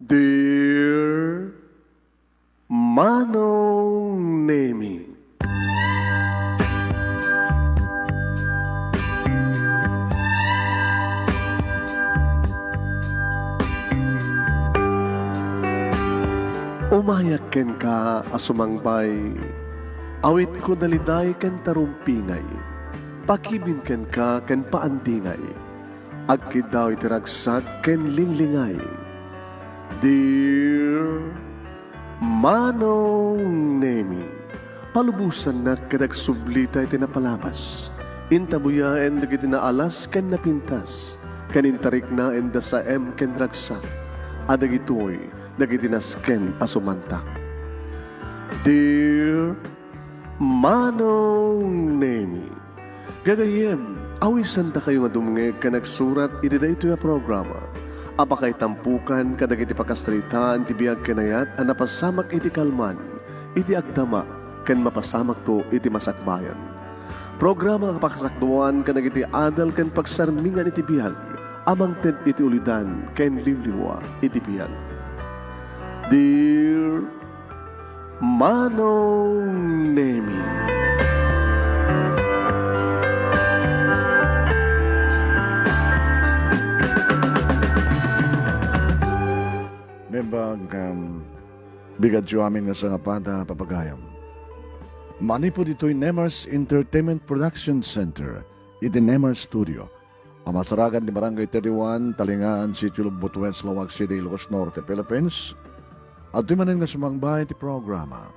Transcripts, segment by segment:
Dear Manong Nemi, umayak ken ka asumangbay, awit ko daliday ken tarumpingay, pakibin ken ka ken paandingay, agkid daw itiragsak ken linglingay. Dear Manong Nemi, palubusan na kadagsublita iti napalabas, intabuyaen dagiti naalas ken napintas, kanintarik na enda sa ken ragsak, adagitoy dagiti nasken asumantak. Dear Manong Nemi, gagayem, awisan ta kayo nga dumngeg ka nagsurat iti daytoy a programa. Apakay tampukan kadagiti pakastritaan ti biag kenayat a napasamak iti kalman, iti agdama ken mapasamak to iti masakbayan. Programa nga pakasakduan kadagiti adal ken pagsarmingan iti biag, amang ted iti ulidan ken liwliwa iti biag. Dear Manong Nemi, Nembag bigadyo amin nga sa ngapada papagayam. Mani po dito'y Nemars Entertainment Production Center, iti Nemars Studio. Ang masaragan ni Barangay 31, Talingaan, Sitio Butuan, Lawag City, Ilocos Norte, Philippines. At di manin nga sumangbay iti programa.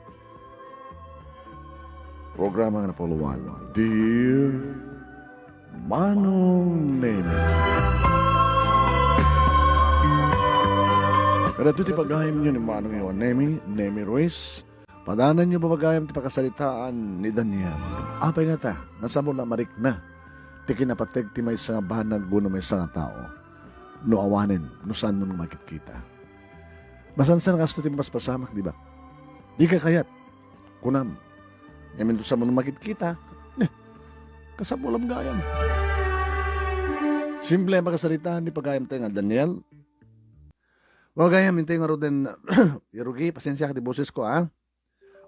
Programa nga napuluan. Dear Manong Nemi. Pero ito ti pagayam nyo ni Manong yun, Nemi Ruiz. Padanan nyo papagayam ti pakasalitaan ni Daniel. Apay nga ta, nasa mo na marik na. Ti kinapateg ti may nga banag buno may nga tao. No awanin, no saan mo makikita. Masansan kasto ti mas pasamak, di ba? Di ka kayat. Kunam. Yamin sa mo makikita. Kasapulam gayam. Simple ang pakasalitaan ni pagayam tayo nga, Daniel. Mga gaya, mintay nga ro din, Yarugi, pasensya ka di boses ko, ha?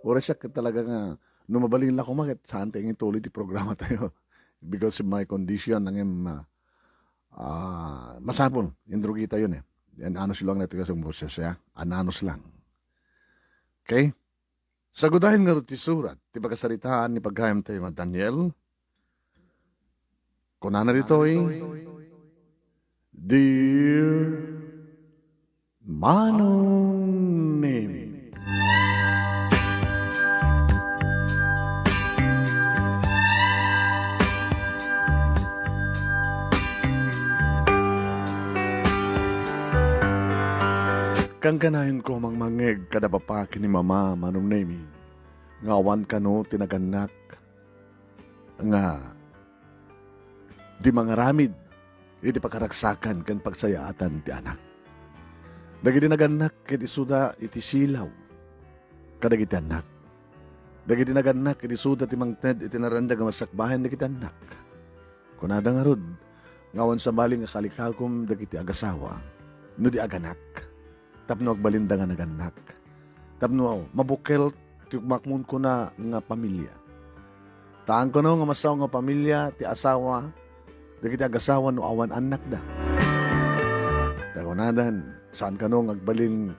Oras siya talaga nga, numabalin lang kumakit, saan tayo ituloy di programa tayo. Because of my condition, nangim, masapon, indrugi tayo yun eh. Yan, anos lang natin kasi boses, ya? Ananos lang. Okay? Sagudahin nga ro ti surat, ti pagkasaritaan ni paghayam tayo nga, Daniel. Kunana rito Dear Manong Nemi. Kang kanayon ko mang mangeg kada papaki ni Mama Manong Nemi. Ngawan ka no tinaganak nga di mga ramid iti pagkaragsakan kan pagsayaatan ti anak. Dagiti naganak iti suda iti silaw kadagiti anak. Dagiti naganak iti suda ti mangted iti narandag nga masakbahan dagiti anak. Kunada nga rod, ngawan sa maling nga kalikagom dagiti agasawa, no di aganak. Tapno agbalinda nga naganak. Tapno mabukel ti makmun ko na nga pamilya. Taan ko no nga masaw nga pamilya ti asawa, dagiti agasawa no awan anak da. Dagunadan, saan ka nung agbalin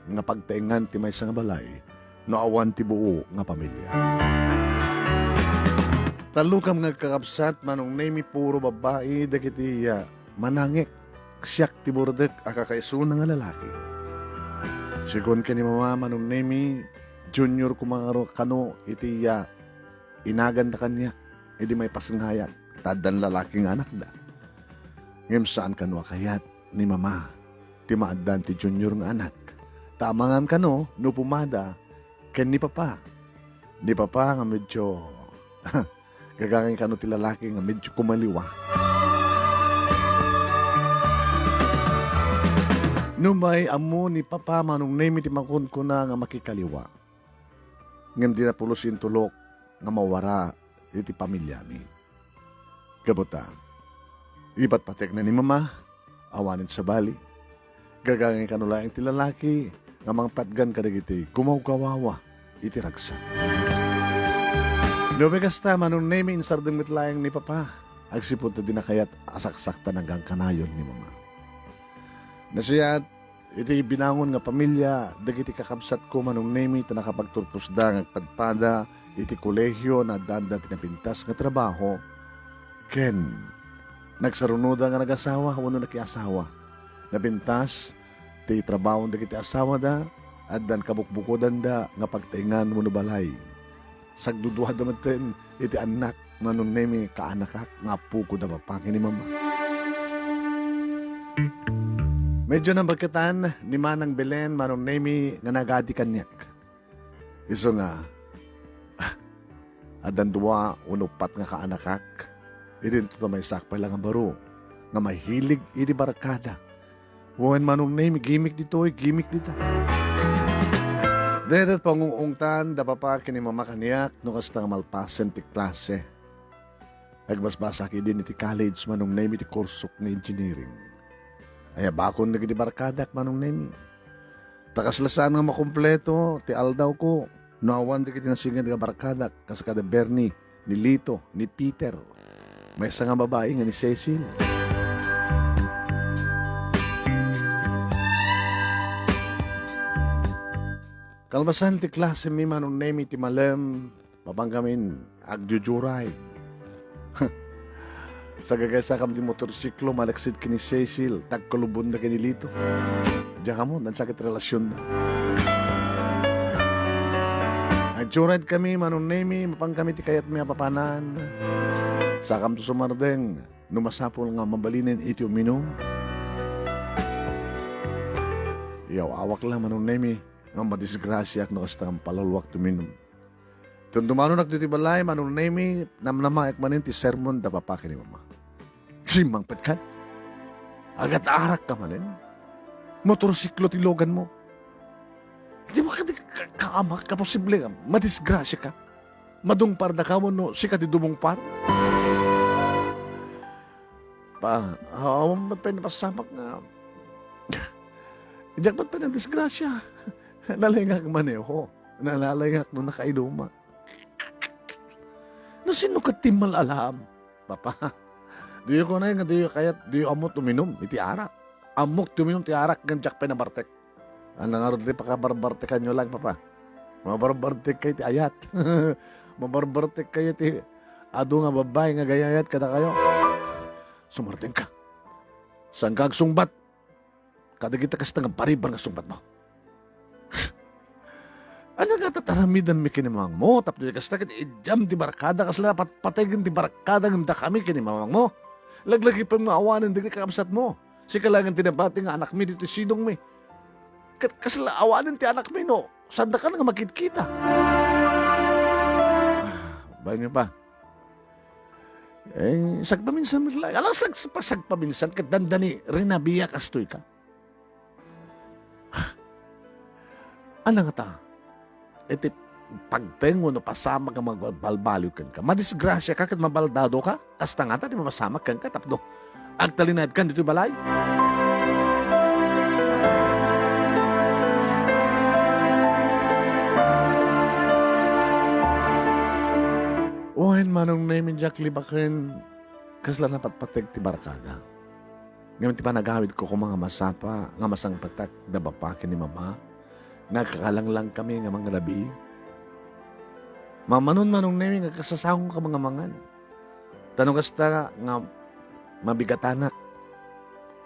nga pagtaingan ti may nga balay, no awan ti buo nga pamilya. Talukam nga kakapsat, Manong Nemi puro babae, dagiti manangik, siyak ti burdek, akakaisuna nga lalaki. Sigon ka ni Mama, Manong Nemi, junior kumangaro kano, iti inagan na kanya, iti may pasanghayak, tadan lalaking anak da. Ngayon saan ka no akayat ni Mama, ti maadan ti junior nga anak. Tamangan ka no pumada, ken ni Papa. Ni Papa nga medyo, gagangin ka no ti lalaki nga medyo kumaliwa. Numay amo ni Papa Manong Nemi ti makon ko na nga makikaliwa. Ngem di na pulusin tulok nga mawara iti pamilya mi. Kabuta, ipat patek na ni Mama, awanin sa bali. Gagangin ka nula ti lalaki, nga mga patgan ka dagiti, gumaw-gawawa, iti ragsa. Nubigasta manong name insardeng mitlayang ni Papa, agsipot na dinakayat asaksakta nagang kanayon ni Mama. Nasiyat, iti binangon nga pamilya, dagiti kakabsat ko manong name ita nakapagturpusda, ngagpadpada, iti kolehyo na danda tinapintas nga trabaho, ken, nagsarunoda nga nag-asawa, wano nakiasawa. Nabintas, ti trabaho da kiti asawa da, at dan kabukbukodan da, nga pagtaingan mo no balay. Sagduduha da matin, iti anak, manong nemi kaanakak, nga puko da papangin ni Mama. Medyo nang bagkatan, ni Manang Belen, manong nemi, nga nagadi kanyak. Iso nga, at dan duwa, unupat nga kaanakak, idin to may sakpay lang ang baro, nga mahilig, iti barakada. Huwan manong name, gimmick dito, gimmick dito. Dahil pangungungtan, da pa kini Mama kaniyak, no kasta nga malpasen ti klase. Agbasbasak din iti college manong name iti kursok nga engineering. Ay bakon na giti barkadak manong name. Takaslasan nga makumpleto, ti aldaw ko, nawan di kiti nasingan nga barkadak, kas kada Bernie, ni Lito, ni Peter. May isa nga babae nga ni Cecil. Kalbasan ti klase mi manong name iti malem, babanggamin agjujuray. Sa gagaysa kam ti motorsiklo, malaksid kini Cecil, tagkalubon na kini Lito. Diyan ka mo, nansakit relasyon na. Agjuray kami manong name, mapang kami ti kayat mi apapanan. Sakam to sumardeng, numasapol nga mabalinin iti uminom. Yaw, awak lang manong name, nga madisgrasya no kasta ang palalwak tuminom. Tundumano nagtitibalay, manong name, namnama ekmanin ti sermon da papaki ni Mama. Simang petkan. Agat arak ka manin. Motorsiklo ti logan mo. Di ba ka kaamak ka posible nga, madisgrasya ka. Madungpar na ka mo no, si ka ti dumungpar. Pinapasamak nga. Diyak ba't pa ng disgrasya? Nalingak maneho. Nalalingak no nakailuma. No sino ka timal alam? Papa, diyo ko na yung diyo kayat diyo amot uminom, iti arak. Amok tuminom ti arak ng jak pinabartek. Ano nga rin pakabarbartekan nyo lang, Papa. Mabarbartek kayo ti ayat. Mabarbartek kayo ti ado nga babae nga gayayat kada kayo. Sumarting ka. Saan kag sungbat? Kada kita kasi nga baribar nga sungbat mo. Ano nga tataramidan mi kinimang mo? Tapos kasi kita idjam ti barakada kasi dapat patigin ti barakada ng da kami kinimang mo. Laglagi pa mga awanan din kakabsat mo. Si kalangan tinabati nga anak mi dito sidong mi. Kasi awanan ti anak mi no. Sanda ka nga makit-kita. Bayan niyo pa. Eh, sagpaminsan mo lang. Alang sagpaminsan ka dandani rinabiyak astoy ka. Ano nga ta? Iti pagtengo no pasama ka magbalbalyo kan ka. Madisgrasya ka kat mabaldado ka. Kasta nga ta di mapasama kan ka. Tapno, agtalinad kan dito balay. Ohen manong namin Jack libakin kasla na patpateg ti barakada. Ngayon ti panagawid ko kung mga masapa nga masang patak da bapakin ni Mama. Nagkakalanglang kami nga mga labi. Mamanon manong namin nga kasasahong ka mga mangan. Tanong kasta nga mabigatanak.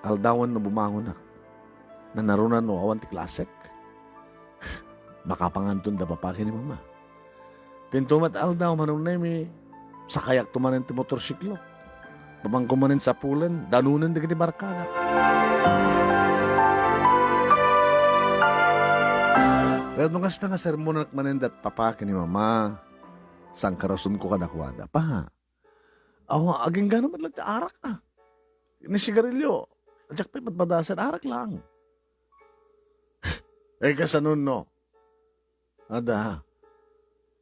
Aldawan na bumangon na. Nanarunan no awan ti klasek. Makapanganton da bapakin ni Mama. Tintumat aldaw manong nemi sa kayak tumanin ti motorsiklo. Babang kumanin sa pulan, danunan di barkada. Pero nung kasta nga sermon na manindat papaki ni Mama, sang karason ko kadakwada. Pa, awa, aging gano'n man lang arak na. Ni sigarilyo, adyak pa'y matbadasan, arak lang. Eh kasanon no, ada,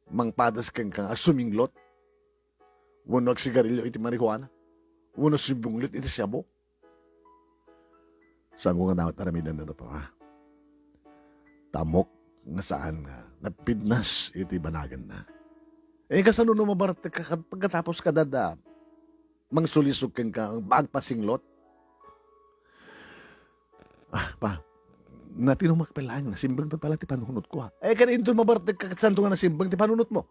mangpadas kang kang suminglot. Wano agsigarilyo iti marihuana. Wano sibunglit iti siyabo. Saan ko nga dapat aramidan na pa, ha? Tamok nga saan nga, napidnas iti banagan na. Kasano no mabarte ka pagkatapos ka dada, mangsulisog kang ka, ang bagpasinglot. Pa, natinumak pa lang, nasimbang pa pala ti panunot ko, ha? Kanin doon mabarte ka, santo nga nasimbang ti panunot mo.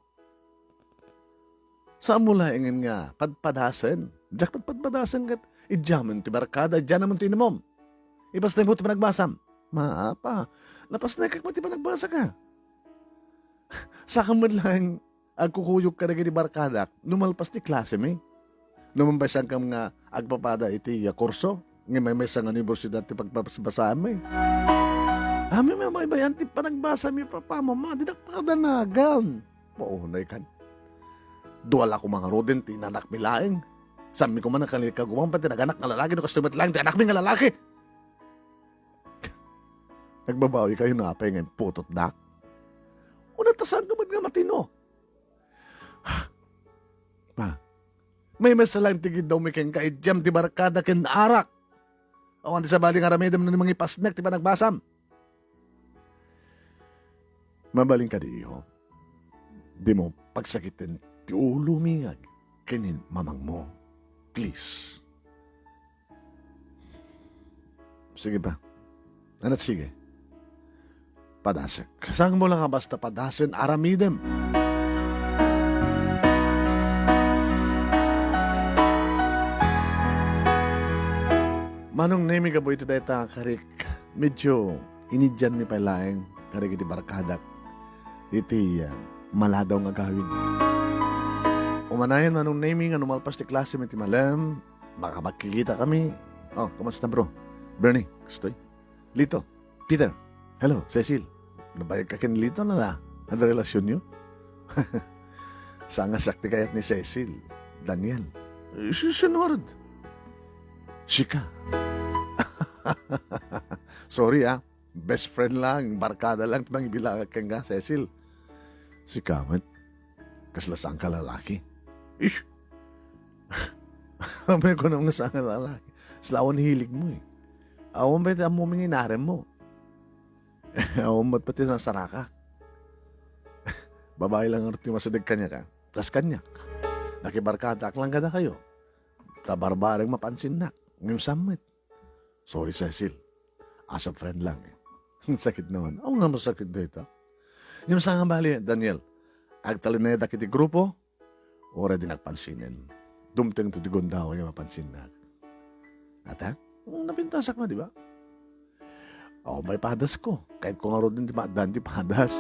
Saan mo laingin nga, padpadasan? Diyak padpadasan ka, idyaman ti barkada, idyan naman ti inimom. Ibas na mo ti panagbasam. Maapa, lapas na kakma ti panagbasa ka. Saka mo lang, agkukuyog ka na gini barkada, numalpas ti klase mi. Numambasan ka nga agpapada iti kurso, nga may isang universidad ti pagpapasbasaan mi. May mga bayan ti panagbasa mi papamama, di nakapakadanagan. Maunay kan. Duwala ko mga rodin, ti nanak mi laeng. Sami ko man ang kaligagumang pati naganak nga lalaki, no kastumat lang, ti anak mi nga lalaki. Nagbabawi kayo na apay ngayon putot dak. Unatasan ka nga matino. Pa, may masalang tigid daw may keng kaidyam ti barkada ken arak. Awan ti sabali nga ramedam na ni mga ipasnek ti panagbasam. Mabaling ka di iho. Di mo pagsakitin ti ulo mingag kenin mamang mo. Please. Sige ba? Anat sige. Padasek. Saan mo lang nga basta padasen aramidem? Manong nemi ka po ito dahita karik. Medyo inidyan mi palaeng karik iti barkadak. Iti maladaw nga gawin. Umanayan manong nemi nga numalpas ti klase mi ti malam. Makapagkikita kami. Oh, kamusta bro? Bernie, gustoy. Lito, Peter. Hello, Cecil. Nabayag ka kinilito na na. Ano relasyon nyo? Saan nga sakti kayat ni Cecil? Daniel. Sinord. Sika. Sorry best friend lang, barkada lang, nang ibilangat ka nga, Cecil. Sika, man. Kaslasang ka lalaki. Ish. May ko naman saan ka lalaki. Slawan hilig mo Awan ba ito ang muming inarem mo? Umat pati sa saraka. Babae lang ang masadag kanya ka. Tas kanya. Nakibarkada lang kada kayo. Tabarbarang mapansin na. Ngayong samit. Sorry, Cecil. As a friend lang Sakit naman. Oo nga masakit dito. Yung sa nga bali, Daniel. Agtalineda kiti grupo. Ora din nagpansinin. Dumteng to di gondaw yung mapansin na. At napintasak mo, di ba? May padas ko. Kahit kung nga din di padas.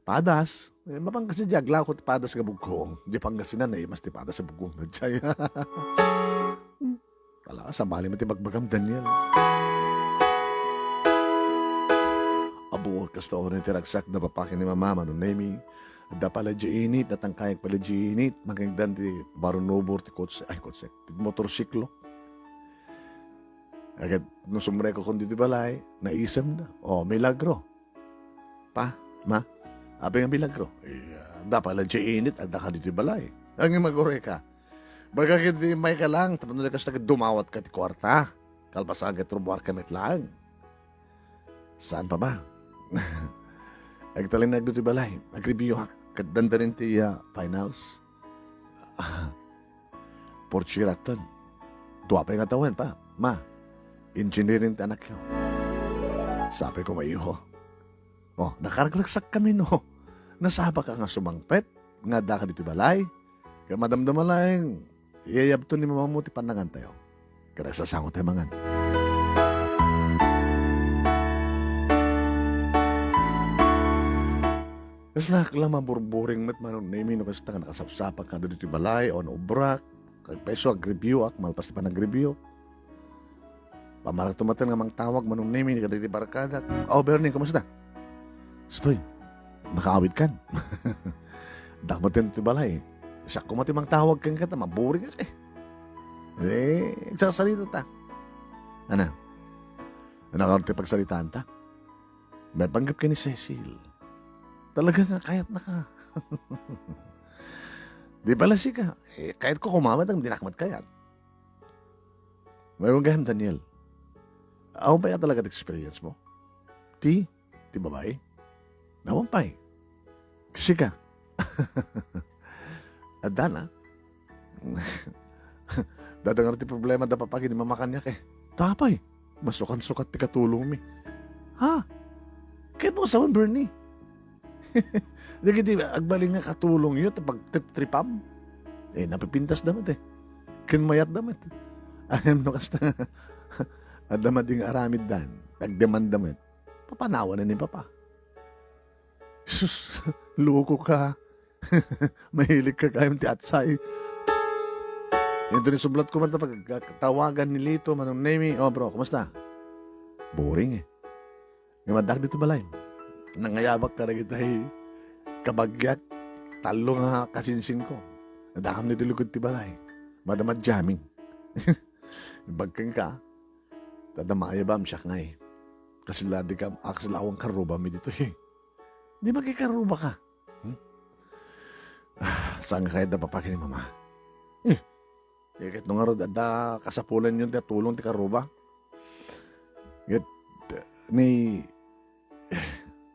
Padas? Mapang kasi jagla ko ti padas ka bugkong. Di pangasinan mas ti padas sa bugkong na jay. Wala, sabali mo ti bagbagam, Daniel. Abo, kasta ko na tiragsak na papakin ni mama, no nemi. Da pala di init, natangkayag pala di init. Magandang ti barunobor ti kotse, ti motorsiklo. Agad, nung sumre ko kung dito balay, naisam na. Milagro. Pa, ma, abi nga milagro. Da pala di init, at da ka dito balay. Ang magore ka. Baga kiti may ka lang, tapos na kasi dumawat ka ti kwarta. Kalpasan ka trubuar kamit lang. Saan pa ba? Agtalin na dito balay. Agribyo ha. Kadanda rin ti finals. Porchiraton. Tuwa pa yung atawan pa. Ma, engineering ta anak yun. Sabi ko maiho. Nakaragraksak kami no. Nasaba ka nga sumangpet. Nga da ka dito balay. Kaya madamdaman lang. Iyayab to ni mamamuti panangan tayo. Kaya sasangot tayo mangan. Kasi lang maburburing mat manon na imi no kasi ka nakasapsapak ka dito balay o obrak. Kaya peso agribyo malpas pa nagribyo. Pamarak tumatan nga mang tawag manon na imi ni kaditi barkada. Bernie, kumusta? Stoy, nakaawit kan. Dakmatin ti balay. Siya kumati mang tawag kang kata, maburing kasi. Nagsasalita ta. Ano? Nakakaroon pagsalitaan ta? May panggap ka ni Cecil. Talaga nga, kayat na ka. Di pala si ka. Kahit ko kumamad ang dinakmat kayat. May gayam, Daniel. Ako ba talaga experience mo? Ti babae? Naman pa eh. Kasi ka. At dana. Dadangar ti problema da papagi ni mama kanyak eh. Tapay. Masukan-sukat ti katulong mi. Ha? Kahit mo saman Bernie. Dagiti agbaling nga katulong yun pag trip-tripam. Eh napipintas damat eh. Kinmayat damat. Ayam no kasta. Adamat ding aramid dan. Nagdemand damat. Papanawan na ni papa. Sus, loko ka. Mahilig ka kayong ti atsay. Ito ni sublat ko man pag tawagan ni Lito, Manong Nemi. Oh bro, kumusta? Boring eh. Ngamadak dito balay. Nangayabak ka na kita kabagyak. Talo nga kasinsin ko. Nadakam nito lugod ti balay. Madamad jamming. Bagkang ka. Tadamaya ba siya nga eh. Kasi ladi ka aksalawang karuba mi dito eh. Di magkikaruba ka. Saan ka kaya da papakin ni mama? Kahit nung araw da kasapulan yun tulong ti karuba. Kahit ni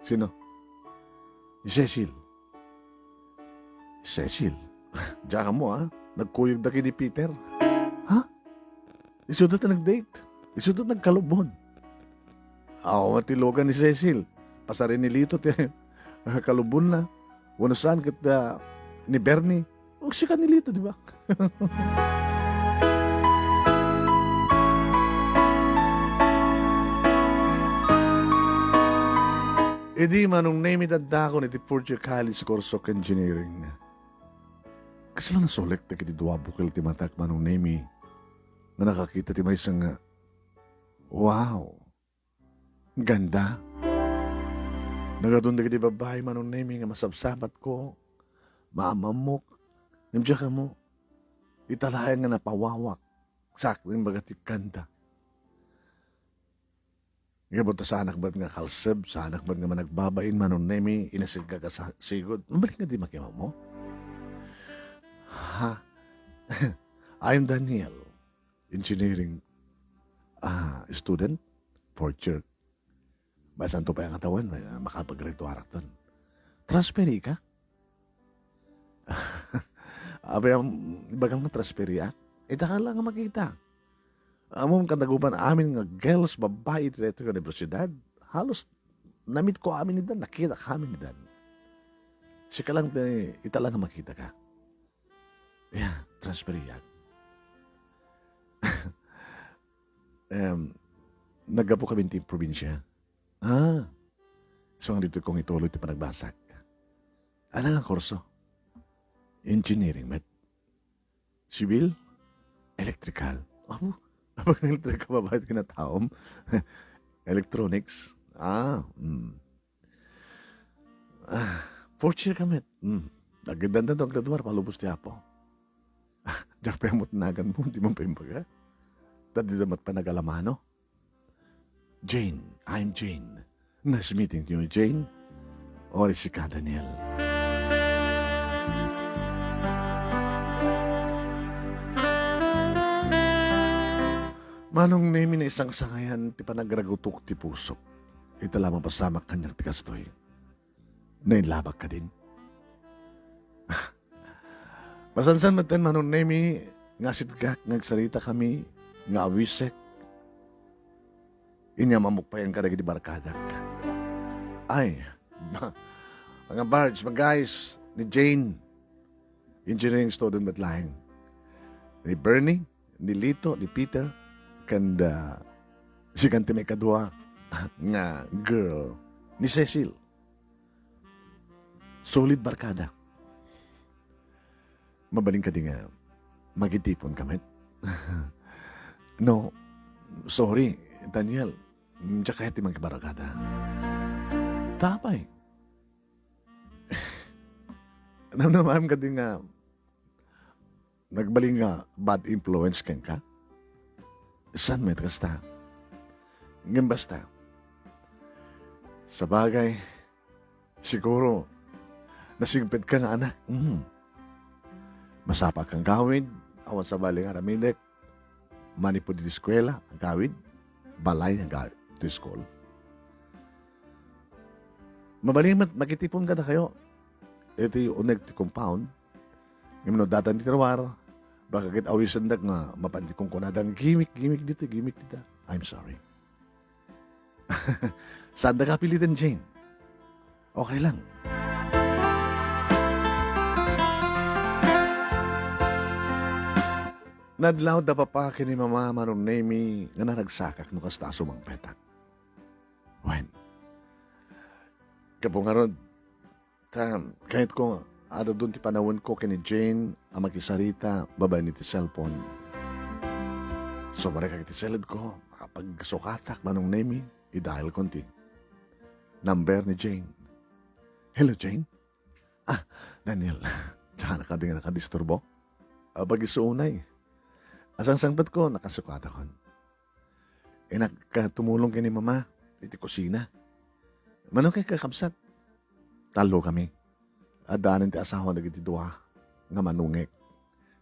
sino? Ni Cecil. Cecil? Diyan ka mo ha? Nagkuyog da ni Peter. Ha? Isudot na nag-date. Isudot nagkalubon. Ako matilogan ni Cecil. Pasarin ni Lito ti kalubon na. Wano saan kita ni Bernie. Huwag siya ka ni Lito, di ba? Edi manong name itadako ni Fortune College Course of Engineering. Kasi lang nasolek na kiti duwa bukil ti matak manong name na nakakita ti may isang wow, ganda. Nagatunda kiti babae manong name nga masabsabat ko, maamamok, nimdiya ka mo, italayan nga napawawak, sakling bagatik ganda. Ngabot sa anak ba't nga kalseb, sa anak ba't nga managbabain, manon nemi, inasid ka sa sigod. Mabalik nga di makimaw mo? Ha? I'm Daniel, engineering student, fourth year. Basan to pa yung katawan, makapag-recto harakton. Transferi ka? Abay, bagang transferi ah? Ita ka lang nga makita. Among kadagupan amin nga girls, babae, dito ka universidad, halos namit ko amin ni Dan, nakita kami ni Dan. Sika lang, ita lang makita ka. Yeah, transfer yan. Nagapo kami ng probinsya. So nga dito kong ituloy ito panagbasag. Ano nga kurso? Engineering, met. Civil? Electrical. Pag electric ka, mabait ka na taom. Electronics. Fourth year kami. Nagaganda doon, graduar, palubos niya po. Diyak pa yung mutnagan mo, di mo pa yung baga. Tadi damat pa nag-alamano. Jane, I'm Jane. Nice meeting you, Jane. Or si ka, Daniel. Manong nemi na isang sangayan ti panagragutok ti pusok. Ita lamang pasamak kanyang ti kastoy. Nainlabag ka din. Masansan maten manong nemi nga sitkak ngagsarita kami nga awisek. Inyamamok pa yan karagi di barkadak. Ay, mga barge, mga guys, ni Jane, engineering student matlaing. Ni Bernie, ni Lito, ni Peter, kanda si kanti may kadwa nga girl ni Cecil. Solid barkada. Mabaling ka di nga magitipon kami. No, sorry, Daniel. Tsaka hati mang kibarkada. Tapay. Namnamam ka di nga nagbaling nga bad influence ken ka. San may kasta? Ngayon basta. Sa bagay, siguro, nasigpit ka nga anak. Masapak kang gawid, awan sa baling aramidek, manipod di eskwela, ang gawid. balay nga to school. Mabaling makitipon ka na kayo. Ito yung uneg ti compound. Yung datan ti trawar. Baka kit awisan dak nga mapandi kong kunadang gimmick dito. I'm sorry. Saan na kapilitan, Jane? Okay lang. Nadlaw da pa kini mama manong nemi nga nagsakak no kasta sumang petak. When? Kapungarod, kahit ko, ada doon ti panawon ko kini Jane, ang makisarita, babay ni ti cellphone. So, marika ti salad ko, kapag sukatak manong nemi, i-dial konti. Number ni Jane. Hello, Jane? Ah, Daniel, tsaka ka din nakadisturbo? Abag isuunay. Asang sangpat ko, nakasukat ako. Nagkatumulong kini mama, iti kusina. Manong kay kakabsat. Talo kami. Adaanan ti asawa na iti duwa nga manungek.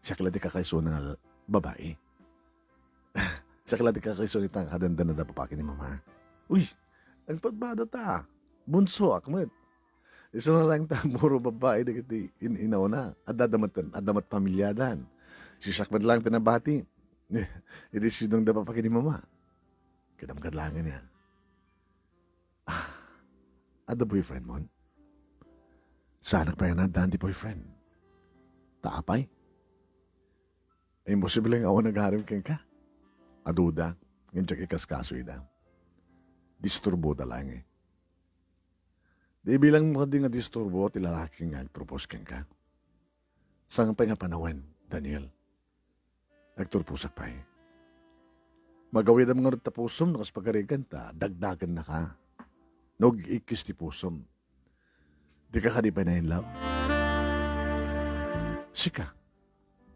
Siya kala ti kakaiso na babae. Siya kala ti kakaiso ni tang kadandan na papaki ni mama. Uy, nagpagbada ta. Bunso, akmet. Iso na lang ta, muro babae na kiti inauna. Adamat pamilyadan. Si sakmat lang tinabati. Iti sinong da papaki ni mama. Kinamkadlangan niya. Ada boyfriend mo? Sana pa yan ang di boyfriend. Taapay? Imposible ang awan nagharim kang ka. Aduda, ngayon siya ikaskasoy da. Disturbo da lang eh. Di bilang mo din nga disturbo, tilalaki nga propose kang ka. Saan pa nga panawin, Daniel? Nagturpusak pa eh. Magawid ang mga tapusom, nakas pagkarigan ta, dagdagan na ka. Nog ikis ti pusom. Di ka kadipay na in love? Sika,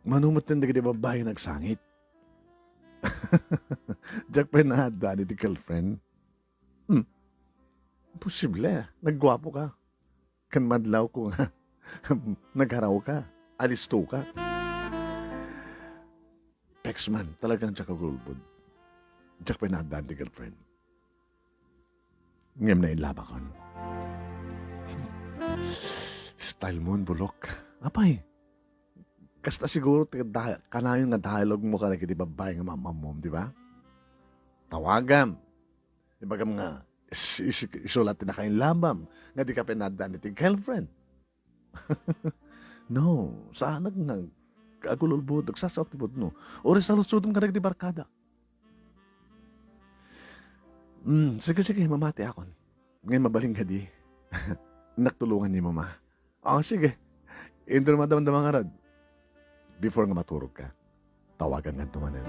manumot na di babae nagsangit. Jack pa na dani ti girlfriend. Posible, naggwapo ka. Kan madlaw ko nga. Nagharaw ka. Alisto ka. Pexman, talagang Jack agulbod. Jack pa na dani ti girlfriend. Ngem na ilabakon. Style mo, bulok. Apay, kasta siguro kanayon nga dialogue mo ka na kiti babae nga mamamom, di ba? Tawagam. Di ba nga, isulat na kayong labam nga di ka pinadaan iti girlfriend. No, saan nga agululbod, nagsasawak no. O resalusudong ka na di barkada. Sige, mamati akon. Ngayon mabaling ka di. Naktulungan ni mama. Sige. Ito na madamang arad. Before nga maturog ka, tawagan nga tumanin.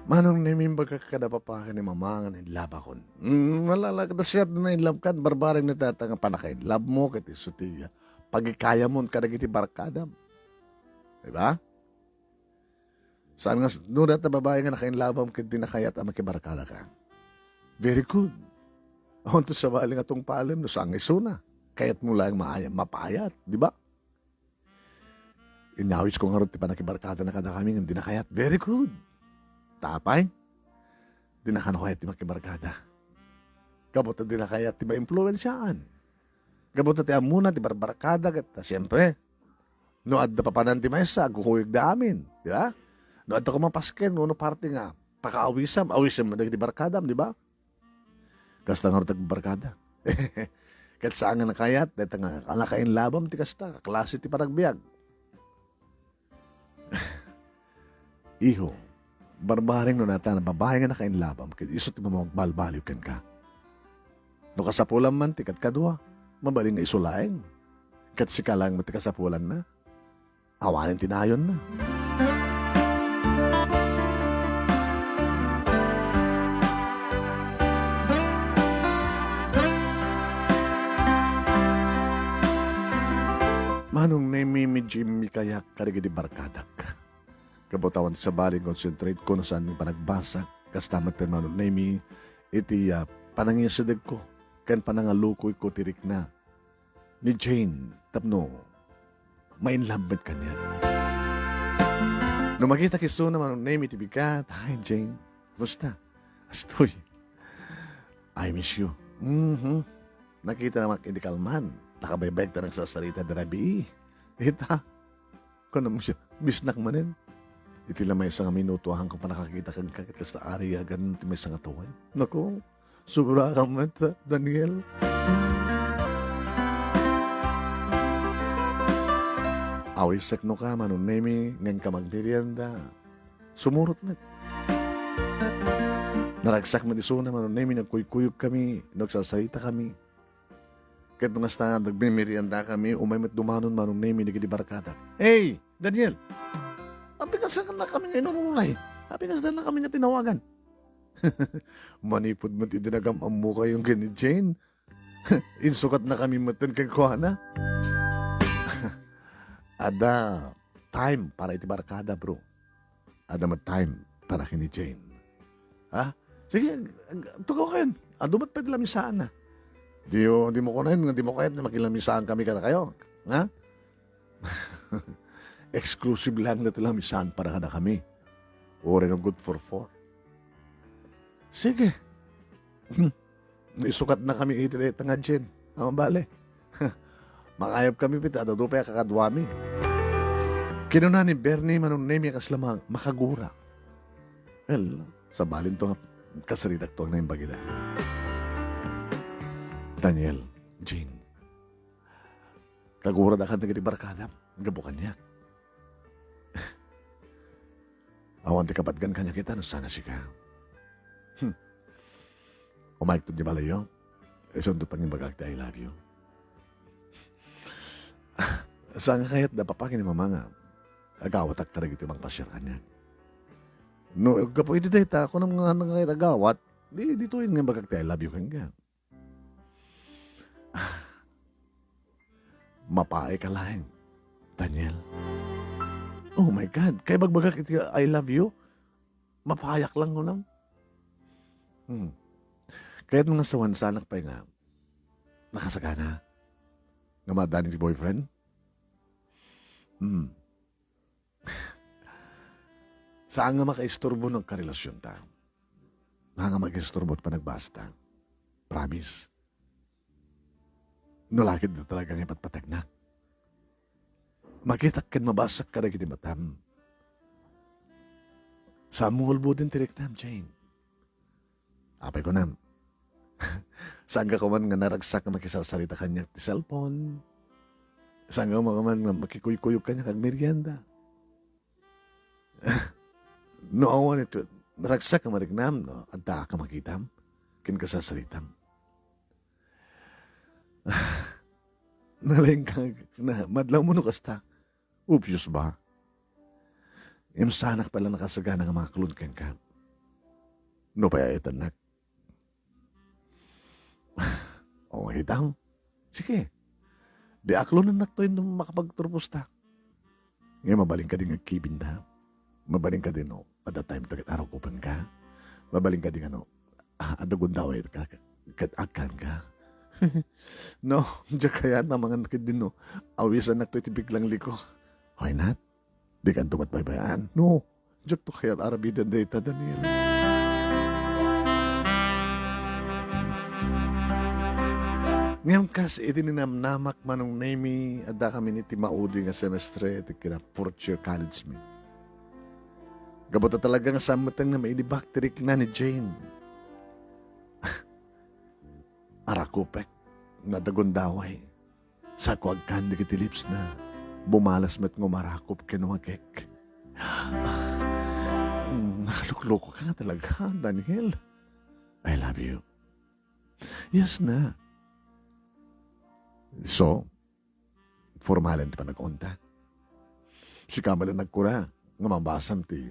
Manong namimba ka kadapapakan ni mama nga nilabakon. Malalagda siya na inlab ka, barbarang natatang panakay. Love mo kiti sutiya. Pagikaya mo ka nagiti barkadam. Diba? Saan nga, noon na babae nga nakainlabam kiti nakayat ang makibarkada ka. Very good. Ahon to sa bali nga tong palem, no saan iso na. Kayat mo lang mapayat, di ba? Inawis ko nga rin, tipa nakibarkada na kada kami, hindi nakayat. Very good. Tapay, di nakanakayat, di makibarkada. Gabot na di nakayat, di ma-influensyaan. Gabot na ti amuna, di barbarkada, gata. Siyempre, no adda pa panan ti maysa, guhuyog da amin, di ba? No adda ko mapasken, no parte nga, pakaawisam na di barkadam, di ba? Kasta nga rin barkada. Kahit saan nga nakayat, dahil nga nakain labam ti kasta, kaklase ti paragbiag. Iho, barbaring no nata na babae nga nakain labam, kaya iso ti mamagbalbaliw ken ka. No kasapulan man, ti kadwa, mabaling nga isulaeng. Kat si kalang mo ti kasapulan na, awanin tinayon na. Manong nemi Jimmy kaya karigi di barkadak. Kabutawan sa baling concentrate ko no saan yung panagbasa. Kastamat kan manong nemi iti panangisadag ko. Kan panangalukoy ko tirik na. Ni Jane, tapno, mainlambad kanya. Nung makita kiso naman, name it bigat. Hi, Jane. Basta. Astoy. I miss you. Nakita naman kindikalman. Nakabaybag ta ng sasalita na rabi. Ita. Kung naman siya, bisnak manin. Iti lang may isang minuto hanggang pa nakakita kang kakitas na area ganun ti may isang ataway. Naku, sobra ka mata, Daniel. Awisak no ka, manong nemi, ngan ka magmerienda. Sumurot na. Naragsak mo di suna, manong nemi, nagkuykuyog kami, nagsasarita kami. Kahit nung hasta nagmimerienda kami, umay mat dumanon, manong nemi, nagidibarkada. Hey, Daniel! Apinas na kami ngayon nunulay. Apinas na kami nga tinawagan. Manipod mo tinagam ang mukha yung gani Jane. Insukat na kami matan kay Kuana. Ada time para itibarkada, bro. Ada mat time para kini Jane. Ha? Sige, tugaw kayo. Adumat pa dilamisaan na. Di mo kunahin, di mo kayo na makilamisaan kami kada kayo. Ha? Exclusive lang na tilamisaan para kada kami. Or no good for 4. Sige. Isukat na kami itireta nga Jen. Ang bale. Makayap kami pita, dadupay kakadwami. Kinuna ni Bernie manong name yung kaslamang makagura. Well, sa balin to kasaritak to na yung bagila. Daniel, Jean. Kagura na ka nagitibarkada. Gabukan niya. Awan ti kapatgan kanya kita no sana si ka. Umayag to di balayo. Isundo pang yung bagag I love you. Saan nga kaya't napapakin ni mama nga. Agawat ak talaga ito yung pasyarkan niya. No, kapo iti data ako ng mga nangayat agawat. Dito yun nga bagag I love you kang nga. Mapaay ka lang, Daniel. Oh my God, kay bagbagak iti I love you, mapayak lang ko lang. Kaya't mga sawan sanak pa nga, nakasagana, nga madaning si boyfriend. Saan nga makaisturbo ng karelasyon ta? Nga mag-isturbo at panagbasta. Promise. Nulakid na talaga ng ipatpatagnak. Makita kan mabasak ka na kiti matam. Sa mungulbo din tirik nam, Jane. Apay ko nam. Saan ka kuman nga naragsak na makisasarita kanya ti cellphone? Saan ka kuman nga makikuyukuyuk kanya kag merienda? No awan ito, naragsak ka marignam, no? Adda ka makitam, kin kasasaritam. Nalaing kang na madlaw mo no kasta. Upyos ba? Imsanak pala nakasagana ng mga kludkan ka. No pa itanak. O hitang. Sige. Di aklo na naktoy nung makapagturpos ta. Ngayon mabaling ka din ang kibinda. Mabaling ka din no. At that time takit araw kupan ka. Mabaling ka din ano. Adagun daw ay katakan ka. No, diya kaya na mga nakid din no. Awisan naktoy tibig lang liko. Why not? Di ka tumat baybayan. No, diya to kaya arabidan data, Daniel. Ngayon kasi itininamnamak manong name ada kami ni timaudi nga semestre iti kina fourth year college me. Gabota talaga nga samatang na mailibakterik na ni Jane. Arakupek, nadagundaway, sa kuagkan di kiti lips na, bumalas met ngumarakop kinuwagek. Nakalukloko ka nga talaga, Daniel. I love you. Yes na. So, formalan ti pa nag-onta. Si Kamala nagkura, nga mabasam ti,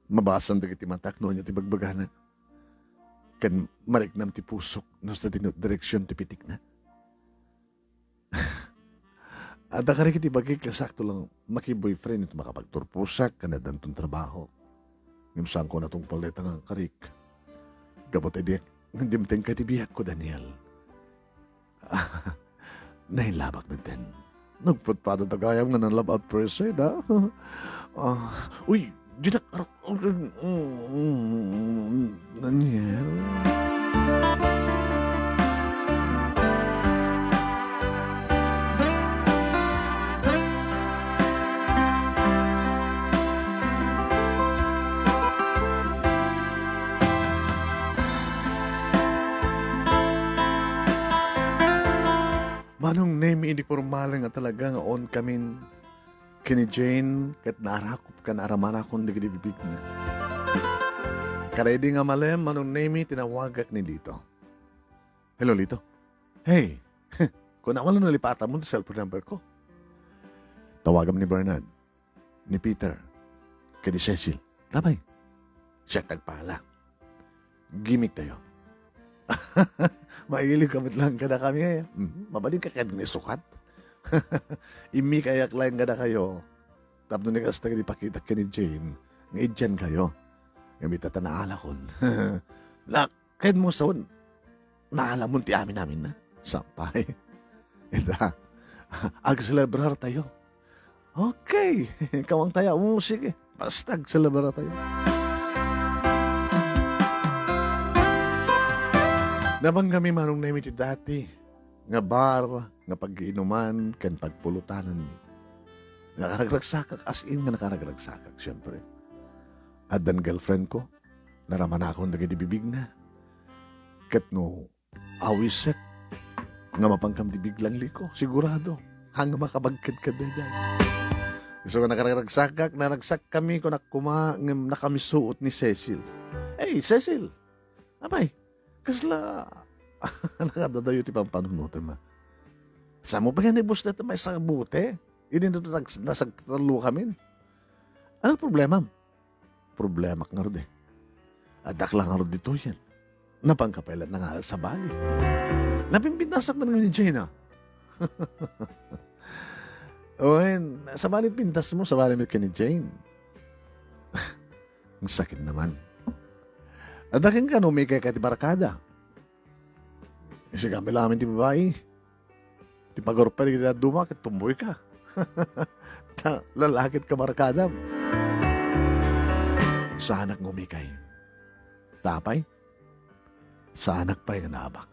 mabasam ti kiti matak, no niya ti bagbagana. Kan mariknam ti pusok no sa direksyon ti pitik na. At akari kiti bagay kasakto lang maki-boyfriend ito makapagturpusak ka na dantong trabaho. Ngimsang ko na tong paleta ng karik. Gabot ay hindi mateng ka ti biyak ko, Daniel. Nailabak mo din. Nagpatpada tagayam nga ng love at first sight, ha? Uy, di na... Daniel? Manong name hindi formal nga talaga nga on kamin kini Jane kat narakop ka naraman akong digdibibig na. Karedi nga malem, manong name tinawagak ni Lito. Hello, Lito. Hey, kung nawala na lipatan mo sa cellphone number ko. Tawagam ni Bernard, ni Peter, kani Cecil. Tabay, siya tagpala. Gimik tayo. Mailig kamit lang kada kami. Mabalik ka kaya ni sukat. Imi kayak lain kada kayo. Tapno ni kasta ka dipakita ka ni Jane. Nga idyan kayo. Gamit at naala kon. Kahit mo saon. Naala mo ti amin namin na. Sampay. Ita. Ag-celebrar tayo. Okay. Kawang tayo. Sige. Basta ag-celebrar tayo. Nabang kami manong namin iti dati, nga bar, nga pag-iinuman, kan pagpulutanan mi. Nakaragragsakak, as in nga nakaragragsakak, siyempre. At dan girlfriend ko, naraman akong nagidibibig na. Kat no, awisek, nga mapangkam dibig lang liko, sigurado, hanggang makabagkad ka na dyan. So nakaragragsakak, naragsak kami ko nakamisuot ni Cecil. Hey, Cecil! Abay, kasla, nakadadayo ti pampanunutan ma. Sa mo pa yan ibus na may sa buti. Hindi nito nasagtalo kami. Ano problema? Problema nga rin eh. Adak lang nga rin dito yan. Napangkapelan na nga sa bali. Napimpintasak na nga ni Jane, Oen, sa bali pintas mo, sa bali ka ni Jane. Ang sakit naman. Adakin ka no, may kaya ti barkada. Kasi kami lamin ti babae. Di pagorpa di kita dumak, tumboy ka. Lalakit ka barkada. Sa anak ngumikay. Tapay. Sa anak pa'y naabak.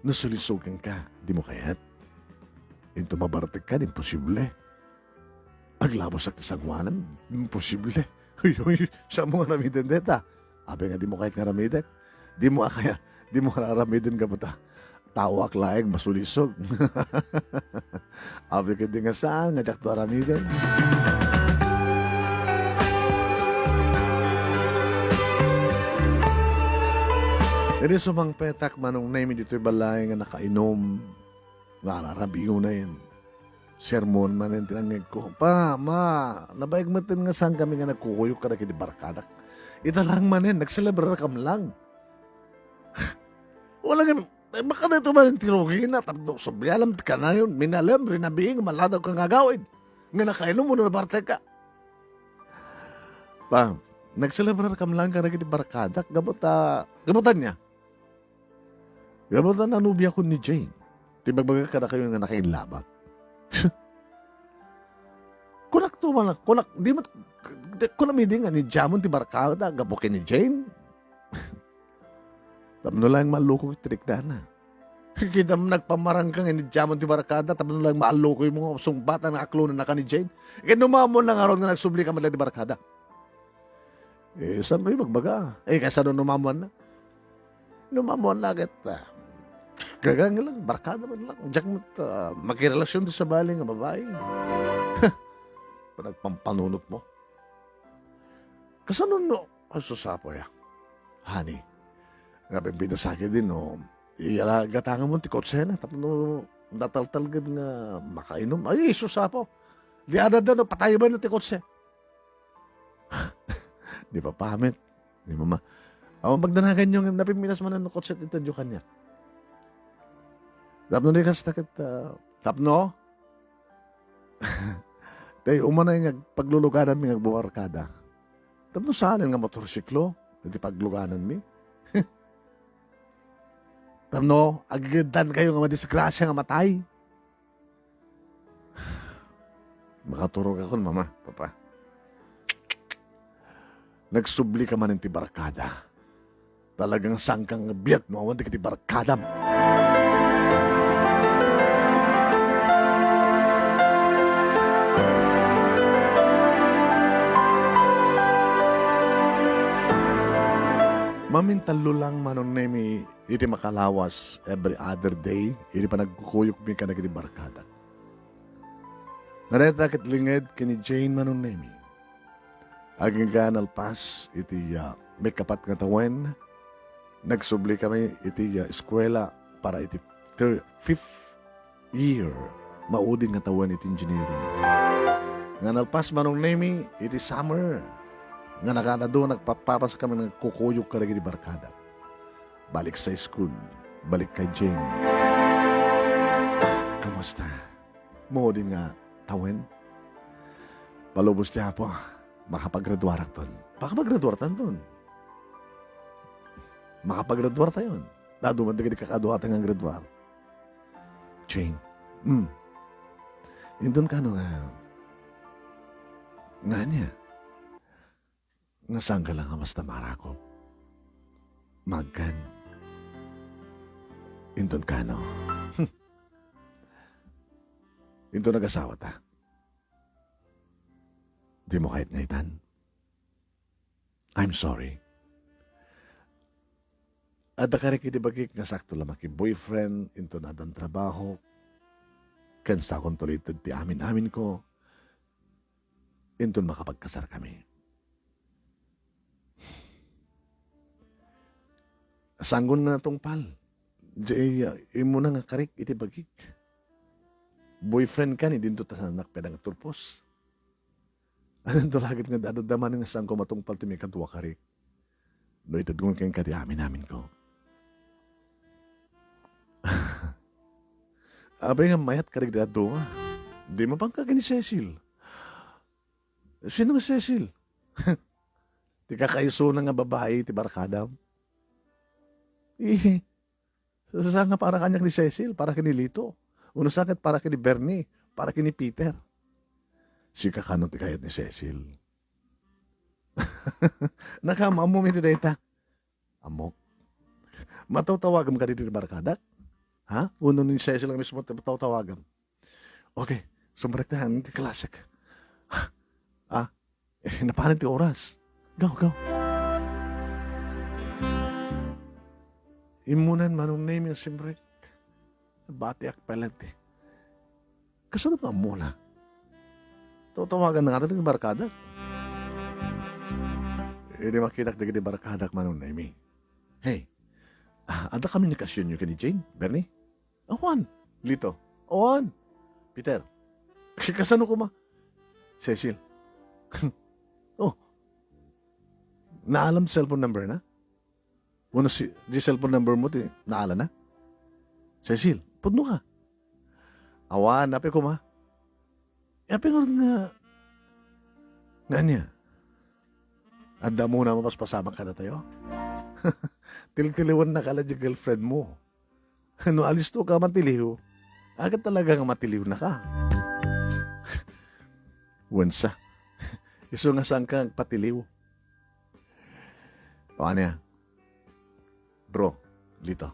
Nasulisugan ka, di mo kayat. Into mabartig ka, imposible. Aglabos sa tisagwanan, imposible. Uy, sa mga ramiden deta. Abe nga di mo kahit nga ramiden. Di mo ramiden ka mo ta. Tao aklaig, masulisog. Abe ka di nga saan, nga jak to ramiden. Hindi sumang petak manong namin dito'y balay nga nakainom. Nalarabiyo na yan. Sermon man yung tinangig ko. Pa, ma, nabayag matin nga saan kami nga nagkukuyok ka na kini barkadak. Ita lang man yan, nagselebrar kam lang. Wala nga, baka na ito man yung tirugin na, tapos sabi alam ka na yun, minalam, rinabing, maladaw ka nga gawin. Nga nakainom mo na bartek ka. Pa, nagselebrar kam lang ka na kini barkadak, gabutan niya. Gabutan na nubya ko ni Jane. Tibagbaga ka na kayo nga nakailabak. Kunak to man, di mo, kunak miding nga ni Jamon ti barkada, gabukin ni Jane. Tapno lang maloko trik na. Kita mo nagpamarang ka nga ni Jamon ti barkada, tapno lang maaloko yung mga sumbatan na aklo na naka ni Jane. Kaya numamon lang aron nga nagsubli ka man lang ti barkada. Eh, saan kayo magbaga? Eh, kaya saan numamon na? Numamon na kita. Gagang lang, barkada man lang. Diyak mo magkirelasyon sa bali nga babae. Panagpampanunot mo. Kasano no? Asusapo ya. Honey, napimpita sa akin din, no? Gatangan mo ti kotsena. Tapos no, nataltalgad nga makainom. Ay, susapo. Di ada no, patayo ba na ti kotse? Di pa pamit. Di mama. Magdanagan yung napiminas man ang kotse ito dyo kanya. Tapno di kas takit, tapno? Tayo umana yung pagluluganan mi nagbuwarkada. Tapno saan nga motorsiklo? Hindi pagluganan mi. Tapno, agidan kayo nga madisgrasya nga matay. Makaturog ako, mama, papa. Nagsubli ka man ng tibarkada. Talagang sangkang biyat mo awan di ka tibarkadam. Mamintalo lang manon nemi iti makalawas every other day, iti pa nagkukuyok mi ka nagiti barkada. Nareta kit linged kini Jane manon nemi. Aging ganalpas iti may kapat nga tawen, nagsubli kami iti eskwela para iti fifth year, maudin nga tawen iti engineering. Nga nalpas manong nemi iti summer, nga nakanado nagpapapas kami nagkukuyok ka rin barkada. Balik sa school, balik kay Jane. Kamusta? Mo din nga tawen? Palubos niya po, makapaggraduarak ton. Makapaggraduar ton. Makapaggraduar tayo. Dado man di kakaduatan ng graduar. Jane, indon ka no nga niya. Nasaan ka lang ang mas tamara ko? Magkan. Indon ka, no? Indon nag-asawa ta. Di mo kahit ngaitan. I'm sorry. Ada ka rin kitibagik nga sakto lang boyfriend, into na dan trabaho. Kansa akong tulited ti amin-amin ko. Indon makapagkasar kami. Sanggon na itong pal. Imo na nga karik iti bagik. Boyfriend ka ni dinto ta sa anak pedang turpos. Anong tulagit nga dadadaman nga sangko matong pal ti may kadwa karik. No itadungan kayong kati amin namin ko. Abay nga mayat karig dado nga. Di mapangka ni Cecil. Sino nga Cecil? Ti kakaiso na nga babae ti barkadam. Saan nga para kanya ni Cecil, para kini Lito. Uno sakit para kini Bernie, para kini Peter. Si kakano ti kayat ni Cecil. Nakamamo mi ti data. Amok. Matawtawagam ka dito ni barkadak? Ha? Uno ni Cecil lang mismo matawtawagam. Okay, sumrektahan ti klasik. Napanan ti oras. Go. Imunan manong name yung simrek. Bati akpelente. Kasunod na mula. Tawagan na nga rin yung barkadak. Hindi makitak na gini barkadak manong name. Hey, ada komunikasyon nyo ka ni Jane, Bernie? Awan. Lito. Awan. Peter. Kasano ko ma? Cecil. Oh. Naalam cellphone number na? Uno di cellphone number mo, naala na? Cecil, pudno ka. Awan, napi ko ma. Yapi ko nga. Nga niya. Anda mo na mapaspasama ka na tayo. Til-tiliwan na kala di girlfriend mo. Ano, alis to ka matiliw. Agad talagang matiliw na ka. Wansa. Iso nga saan kang patiliw. O ano yan? Bro, Lito,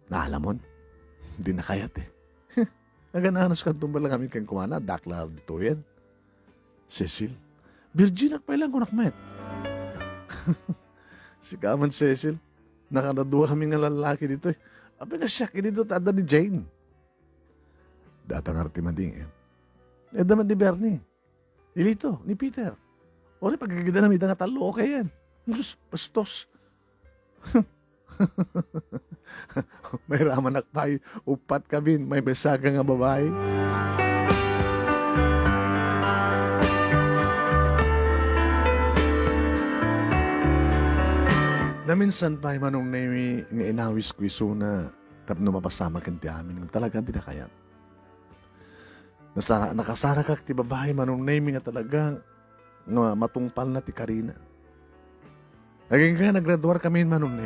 naalamon? Hindi na kayat eh. Naganahanas ka tumbal lang kami kang kumana, daklar dito yan. Cecil, Virgin pa lang ko nakmet. Si Kaman Cecil, nakanaduwa kami nga lalaki dito eh. Abi nga siya, dito tada ni Jane. Datang arti mading eh. Daman ni Bernie. Ni Lito, ni Peter. Ori, pagkagida na may nga talo, okay yan. Pastos. May ramanak tayo, upat kabin, may besaga nga babae. Naminsan pa manong na nga inawis ko iso na tapno mapasama kanti amin, talagang tinakayat. Nakasara ka ti babae manong na nga talagang nga matungpal na ti Karina. Naging ka, naggraduar kami manong na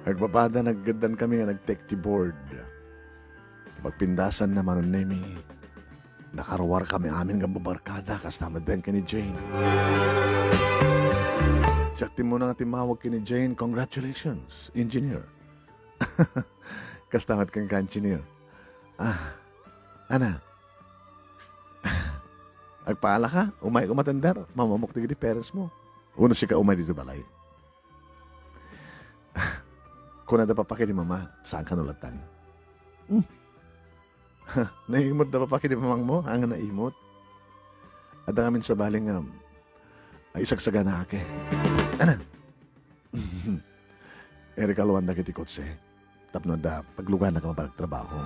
Nagpapada, naggandan kami nga nag-take board. Pagpindasan naman nun nemi, nakaruwar kami amin nga babarkada kasama din ka ni Jane. Sakti mo na nga timawag ka ni Jane, congratulations, engineer. Kastamat kang ka-engineer. Ana, agpaala ka, umay ko matandar, mamamok na gini parents mo. Uno si ka umay dito balay. Kung nada pa ni mama, saan ka nulatan? Naimot na pa ni mamang mo, ang naimot. At ang amin sa baling ay isagsaga na ake. Ano? Erikaluan na kiti kotse. Tapno da, paglugan na ka mapagtrabaho.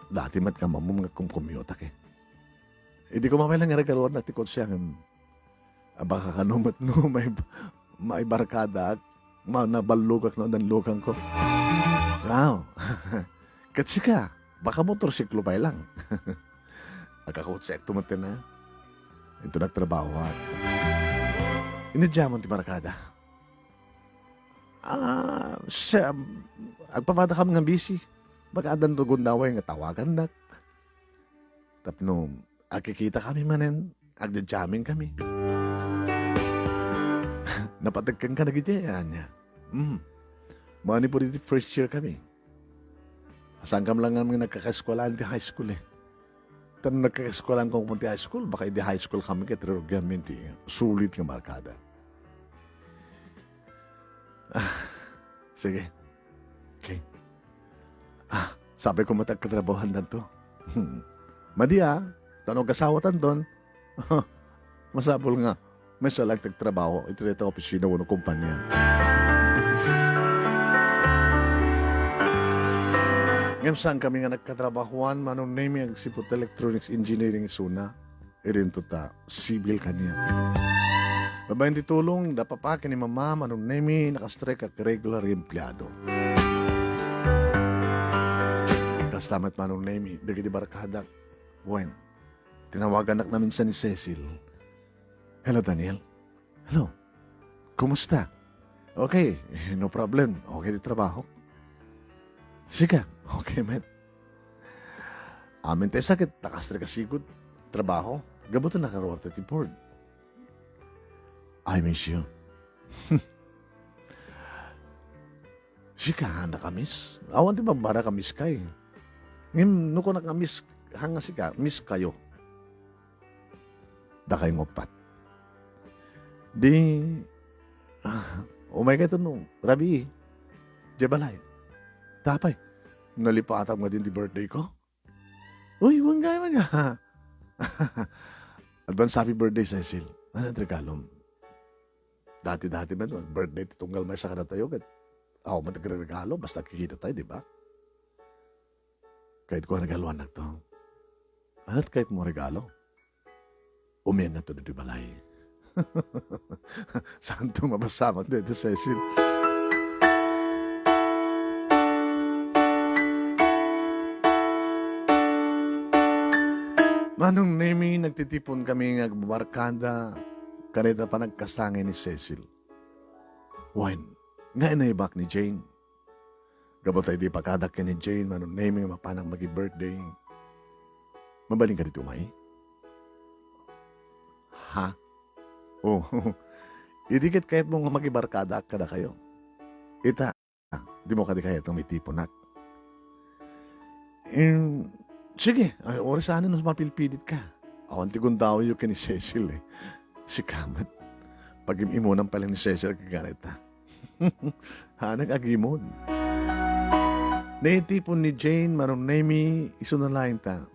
Dati mat ka mamum nga kumkumiyota ke. Hindi ko mamailang erikaluan na ti kotse ang baka kanumat no, may barkada at nabalugak na danlukan ko. Wow. Katsi ka, baka motorsiklo pa lang. Nagkakotse, tumatin na. Ito nagtrabaho at inidyaman ti barkada. Siya, agpapata kami nga busy. Baka adan to gundaway nga tawagan na. Tapno, agkikita kami manen, agdadyamin kami. Napatagkan ka na gidyan niya. Mani po dito first year kami. Saan kam lang namin nagkakaeskwalaan di high school eh. Tanong nagkakaeskwalaan kung pumunti high school, baka di high school kami kaya trerogyaminti. Sulit nga markada. Sige. Okay. Sabi ko matagkatrabahan na to. Madi tanong kasawatan doon. Masapol nga. May salag tagtrabaho. Ito rin opisina o ng kumpanya. Ngayon saan kami nga nagkatrabahuan, manong name ang sipot electronics engineering suna. Irin to ta, civil kanya. Babayin di tulong, dapapakin ni mama, manong name, nakastrike at regular empleyado. Kastamat manong name, dagi di barkadak. When, tinawagan nak namin siya ni Cecil. Hello, Daniel. Hello. Kumusta? Okay, no problem. Okay di trabaho. Sige, okay, man. Amin tayo sakit, nakastre ka sigod. Trabaho, gabutan nakaruwarte ti board. I miss you. Sige, nakamiss. Awan di ba bara kamiss kay? Ngayon, nuko nakamiss, hanga sika, miss kayo. Da kayo ngopat. Di, umay ka ito nung, rabi, jabalay, tapay, nalipatang nga din di birthday ko. Uy, huwag nga. Advance happy birthday, Cecil. Ano ang regalom? Dati-dati ba doon, birthday, titunggal may sakara tayo, ako matagre-regalo, basta kikita tayo, di ba? Kahit ko ang regaluan na to. Ano't kahit mo regalo? Umiyan na to di balay. Saan ito mapasamak dito, Cecil? Manong nemi, nagtitipon kami ng barkada, kanita pa nagkasangay ni Cecil. Wine, nga inaibak ni Jane. Gabot ay di pakadak ka ni Jane, manong nemi, mapanang magi-birthday. Mabaling ka dito, may? Ha? Oh, idikit kahit mo magibarkada ka na kayo. Ita, di mo ka di kaya itong may tiponak. Sige, oras sana nung mapilpidit ka. Awan ti gundaw yung ni Cecil eh. Si Kamat. Pag-imunan pala ni Cecil kaganita. Hanag agimon. Naitipon ni Jane, marong Nemi, iso na lain ta.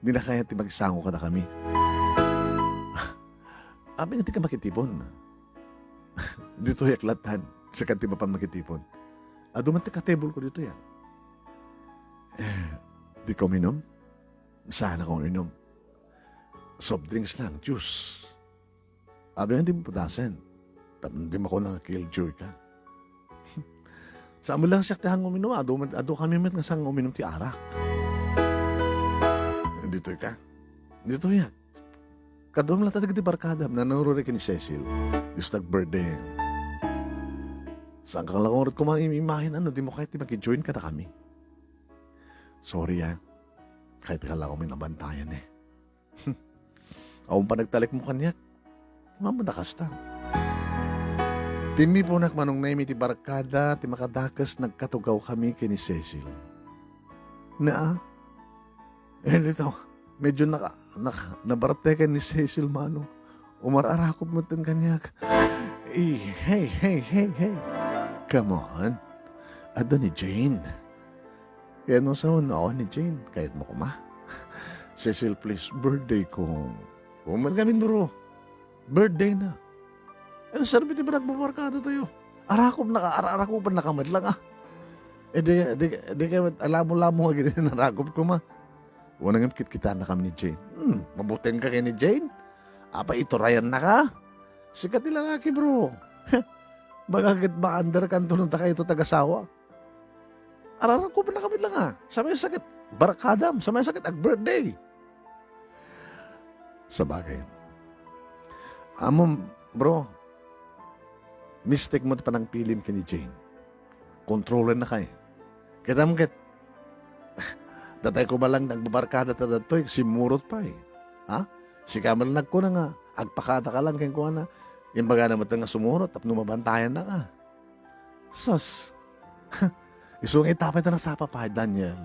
Di na kaya ti magsango ka na kami. Abi nga ti ka makitipon. Dito yaklatan. Sa kanti pa makitipon. Duman ti ka-table ko dito yan. Di ko minom? Sana kong inom. Soft drinks lang, juice. Abi nga di mo putasan. Di mo ko nakakiljoy ka. Saan mo lang siya tihang uminom? Ado kami mat nga sang uminom ti arak. Dito ka? Dito yan. Kadom lang talaga di barkada. Nanuro rin ni Cecil. Yung nag-birthday. Saan ka lang orat ko imahin di mo kahit mag-join ka na kami. Sorry kahit ka lang kami nabantayan Ako pa nagtalik mo kanyak, mamadakas ta. Timi po manong naimi ti barkada, ti makadakas nagkatugaw kami kini Cecil. Dito, medyo nabartekan ni Cecil mano. Umararakop mo tin kanyak. Hey. Come on. Ada ni Jane. Kaya nung sa una ni Jane, kahit mo kuma. Cecil, please, birthday ko. Kuman kami bro. Birthday na. Ano sarbi ti ba nagbabarkada tayo? Arakopan nakamadlang di kayo, alam mo ganyan narakop ko ma. Unang kita na kami ni Jane. Mabutin ka kay ni Jane? Apa ito rayan na ka? Sikat nila lalaki bro. Bagagit ba under kanto nung taka ito tagasawa? Arakopan na kami lang Sa may sakit, barakadam. Sa may sakit, birthday. Sa bagay. Amom, bro, mistake mo pa ng pilim ka ni Jane. Kontrolin na kayo. Kita mo datay ko ba lang nagbabarkada ta datoy, simurot pa Si Kamal nagko na nga, agpakada ka lang kaya ko na. Yung baga naman nga sumurot, tap numabantayan na ka. Sus, isong itapay na sa papay, Daniel.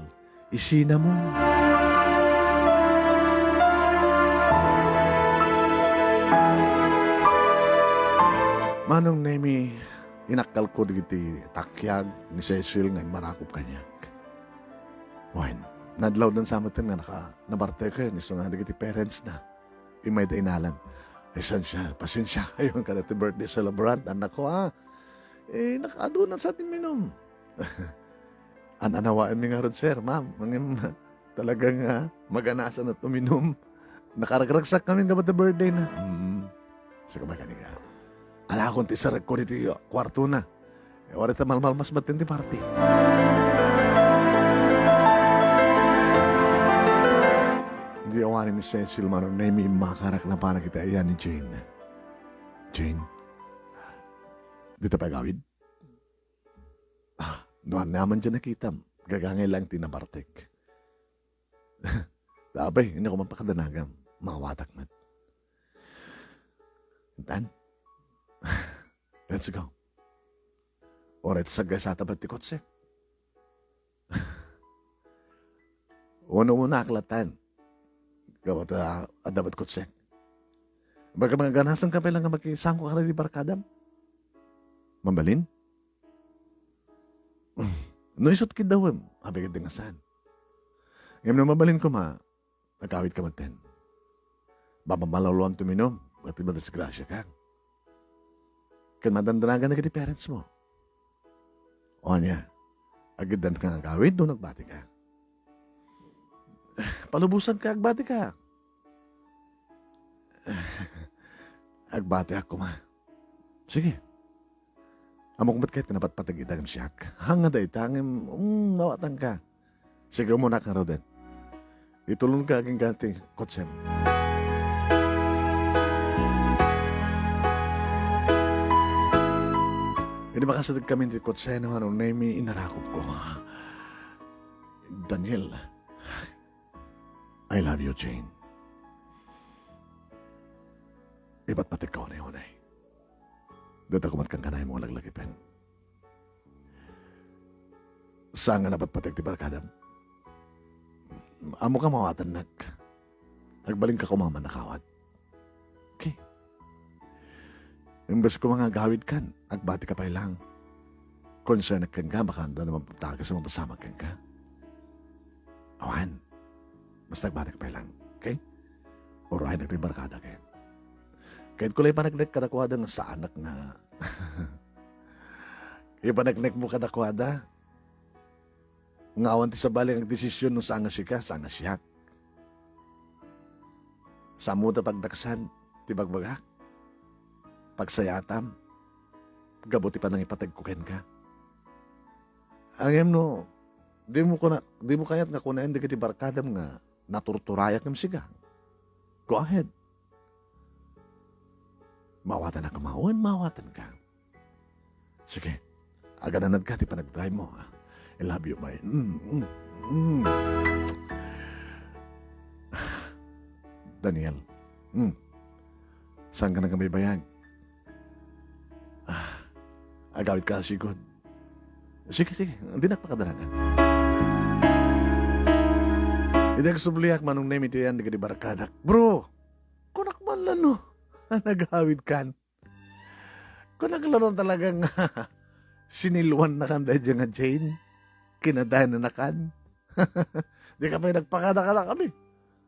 Isina mo. Manong nemi, inakal ko digiti takyag ni Cecil nga marakop kanyak. Wine, nadlaw dan sa amatin nga nabarte ko yun, iso nga digiti parents na. Imay da inalan. Pasensya kayo ka na birthday celebrant. Anak ko nakaadunan sa atin minom. Anawaan mi nga ron, sir, ma'am. Talagang maganasan at uminom. Nakaragragsak kami nga ba birthday na. Sa kabagani nga. Ala akong tisarag ko dito kwarto na. Warita malmal mas batin di party. Hindi awanin ni Cecil manong na may makarak na para kita iyan ni Jane. Jane, dito pa gawid? Doon naman dyan nakita. Gagangay lang tinabartek. Dabay, hindi ko mapakadanagam. Mawatak mat. Dan, let's go. Oret sa gasata ba't ti kotse? Una-una aklatan. Gawat dapat kotse. Baga mga ganasan ka pa lang nga magkisangko ka rin di barkadam? Mambalin? No isot kid daw abigad din asan. Ngayon na mabalin ko nagkawit ka maten. Babamalaluan tuminom, pati ba disgrasya ka? Kan madandanagan na kiti parents mo. O niya, agidan ka nga gawid, doon nagbati ka. Palubusan ka, agbati ka. Agbati ako Sige. Amo kung ba't kahit kanapat patag-itagam siyak. Hanga da itangim, mawatan ka. Sige, umuna ka raw din. Itulong ka aging ganti, kotsem. Hindi ba kasadag kami di kotsem naman o naimi inarakop ko. Daniel, I love you, Jane. Iba't patik ka na yun Dito ako matkang kanay mo laglagipin. Saan nga napat patik ti barkadam? Amo ka mawatan Nagbaling ka kumaman nakawat. Okay. Imbes ko mga gawid kan, agbati ka pa lang. Concern kan ka, baka na naman taga sa mapasama kan ka. Awan. Basta nagbati ka pa lang. Okay? Or ay nagpibarkada kayo. Kahit kulay pa nagkadakwada sa anak na ipanagnek mo kadakwada ngawan ti sa baling ang desisyon no sa angasika, sa angasyak. Sa muda pagdaksan, ti bagbagak. Pagsayatam, gabuti pa nang ipatagkuken ka. Angem no, di mo kayat nga kunain di kiti barkadam nga naturturayak ng sigang. Go ahead. Mawatan na kumawin, mawatan ka. Sige, Agananad ka, ti pa nag-try mo. I love you, my. Daniel, saan ka nagkamay-bayag? Agawid ka, sigod. Sige, hindi nagpakadalagan. Hindi nagsubliak manong name ito yan, di ka di barakadak. Bro, kunak man lang no, nagawid kan. Kunak lang talagang sinilwan na kan dahil nga Jane, kinadahan na nakan. Di ka pa nagpakada ka na kami.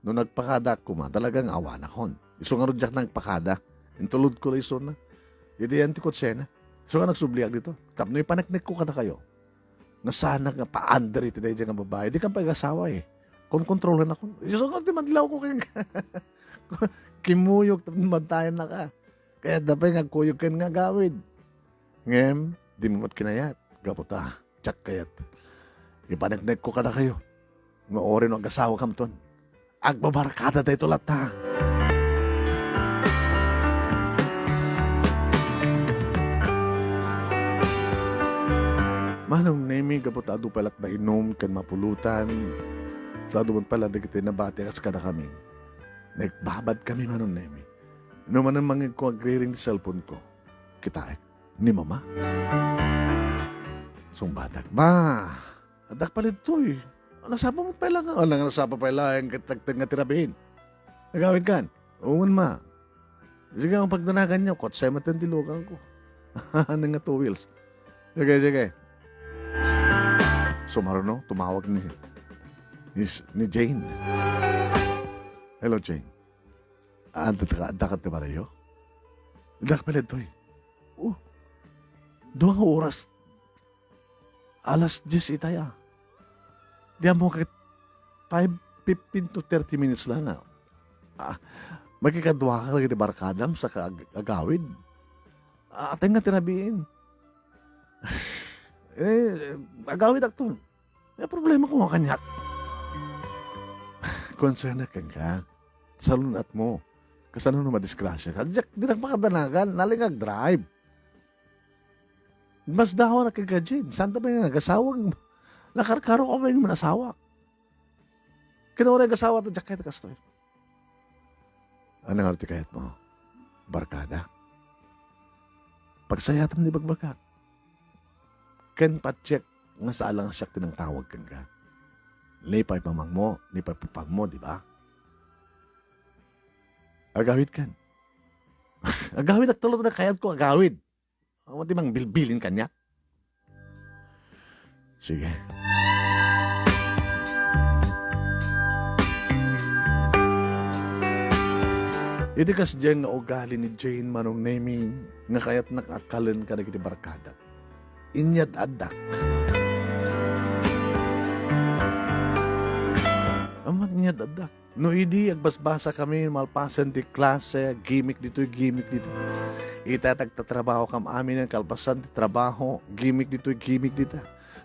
Nung nagpakada ko ma, talagang awa na kon. Iso nga rudyak na nagpakada. Intulod ko lang iso na. Hindi yan ti kotsena. So nga nagsubliak dito. Tapno ipanaknik ko kada kayo. Nga sana nga pa-under ito dahil nga babae. Di ka pa asawa eh. Kung kontrolan ako. Iso nga ti madlaw ko kayo. Kimuyok, mantayan na ka. Kaya dapat nga kuyog kayo nga gawid. Ngem, di mo mat kinayat. Gaputa, tsak kayat. Ipanaknik ko kada kayo. Nga orin ang asawa kamton. Agbabarakada tayo tulat ha. Manong nemi kapot ado palat mainom kan mapulutan. Lado man pala dagiti nabati kas kada kami. Nagbabad kami manong nemi. Naman ang mga ko agriring sa cellphone ko. Kita ni mama. Sumbadak. Ma, adak palit to eh. Nasapa mo pala nga. Nasapa pala ang katagtag nga tirabihin. Nagawin kan. Uwan ma. Sige ang pagdanagan niyo. Kot sa matan dilukan ko. Ano nga 2 wheels. Sige. Sumaro no, tumawag ni Jane. Hello, Jane. Anda ka ba rayo? Anda ka pala ito eh. 2 oras. Alas 10 itaya. Di mo kahit 15 to 30 minutes lang. Magkikadwa ka lagi ni Barkadam sa agawid. Atay nga tinabihin. Agawid akton. Problema ko nga kanyak. Concern na ka. Salunat mo. Kasano na madiskrasya ka. Diyak, di nagpakadanagan. Nalingag drive. Mas dawa na kagajin. Saan ba yung nag-asawang nakarkaro ko ba yung manasawa? Kinawa na nag-asawa at jacket kastoy. Anong arti kahit mo? Barkada. Pagsayatan ni bagbagak. Ken pa-check nga sa alang siyak tinang tawag kang ka. Lipay pamang mo, lipay papag mo, di ba? Agawid kan. Agawid at tulad na kayat ko, agawid. Ang mati mang bilbilin kanya. Sige. Iti kas dyan nga ugali ni Jane manong naming nga kayat nakakalan ka na kiti barkada. Inyad adak. Amat inyad adak. No idi, agbasbasa kami, malpasan di klase, gimmick dito. Itatagtatrabaho kam amin ang kalpasan di trabaho, gimmick dito.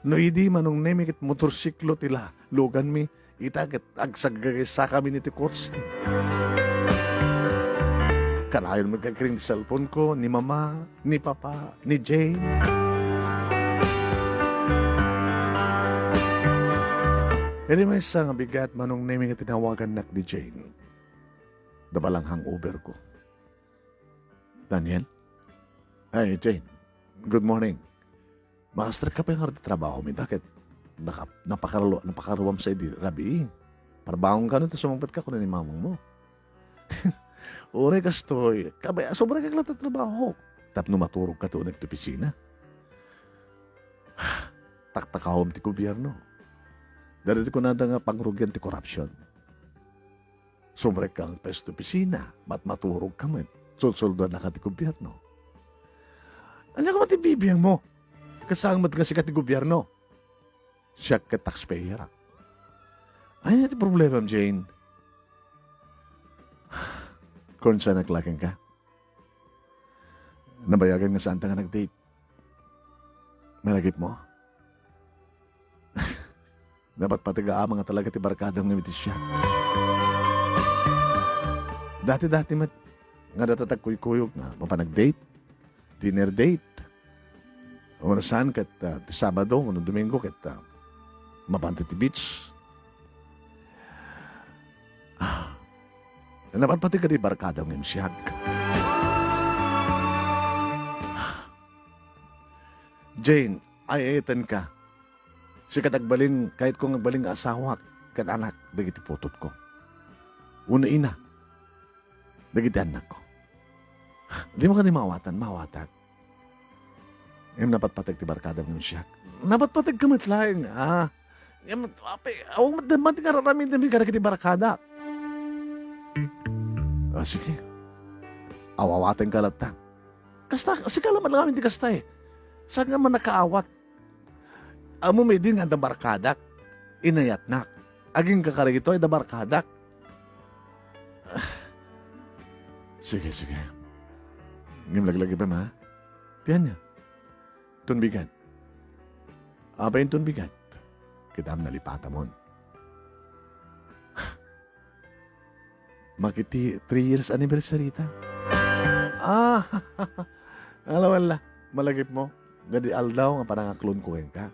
No idi, manong nemi kit motorsiklo tila, lugan mi, itagat agsagagisa kami niti kursi. Kanayon magkakring di cellphone ko, ni mama, ni papa, ni Jane. Hindi may isang bigat manong naming tinawagan nak ni Jane. Dabalang hangover ko. Daniel? Ay, Jane. Good morning. Master ka pa yung harap trabaho mi. Bakit? Napakaruwam sa idi. Rabi, parabahong ka nun, sumampat ka kunin ni mamang mo. Ure kastoy. Kabay, sobrang kaglat at trabaho. Tapno maturog ka to nagtipisina. Taktakahom ti gobyerno. Dahil ko nada nga pangrugyan ti corruption. Sumrek kang pesto pisina, maturog ka man. Sulsuldo na ka ti gobyerno. Ano ka mati bibiyang mo? Kasang mat kasi ka ti gobyerno. Siya ka taxpayer. Ay, natin problema, Jane. Kung siya naglaking ka. Nabayagan nga saan ta nga nag-date. Malagip mo? Dapat patigaan mga talaga ti barkadang ngamitis siya. Dati-dati nga datatag kuy-kuyog nga mapanag-date, dinner date. Saan kat ti Sabado, Domingo kat mabante ti beach. Napat pati ka di barkada ng imsiyag. Jane, ay etan ka. Si katagbaling, kahit kung nagbaling asawa, kat anak, dagiti putot ko. Una ina, dagiti anak ko. Di mo ka ni mawatan. Yung napatpatag ti barkada ng imsiyag. Napatpatag ka matlaing, Yung mati nga raramin din ka ti barkada. Sige. Awawatan ka lang ta. Kasta, sige lang malamin di kasta eh. Saan nga man nakaawat? Amo may din nga da barkadak. Inayat nak. Aging kakarigito ay da barkadak. Sige. Ngim laglagi ba ma? Tiyan niya. Tunbigan. Apa yung tunbigan? Kita am nalipata mon. Makiti 3 years anniversary ta. Wala. Malagip mo. Gadi aldaw nga panangaklon ko ka.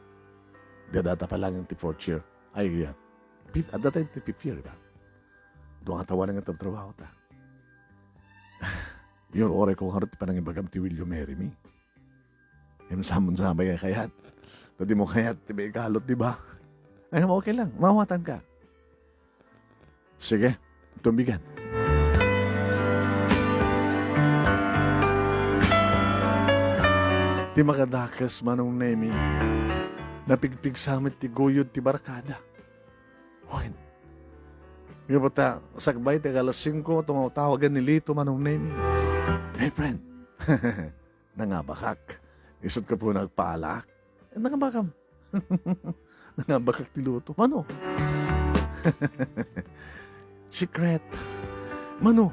Dadata pa lang yung ti 4th year. Ay, at that time ti 5th year, ba? Doon nga tawanan nga trabaho ta. Yung ore ko harot pa nang ibagam ti Will You Marry Me. Yung samon-samay nga kayat. Tadi mo kayat, ti may galot, di ba? Ay, okay lang. Mawatan ka. Sige, tumbigan. Ti makadakas manong nemi, napigpig samit ti guyod ti barkada. Hoy, yung bata, sakbay ti alas 5, tumatawagan ni Lito manong nemi. Hey friend, nangabakak. Isot ka po nagpaalak. Nangabakam. Nangabakak ti Luto. Mano? Secret. Mano?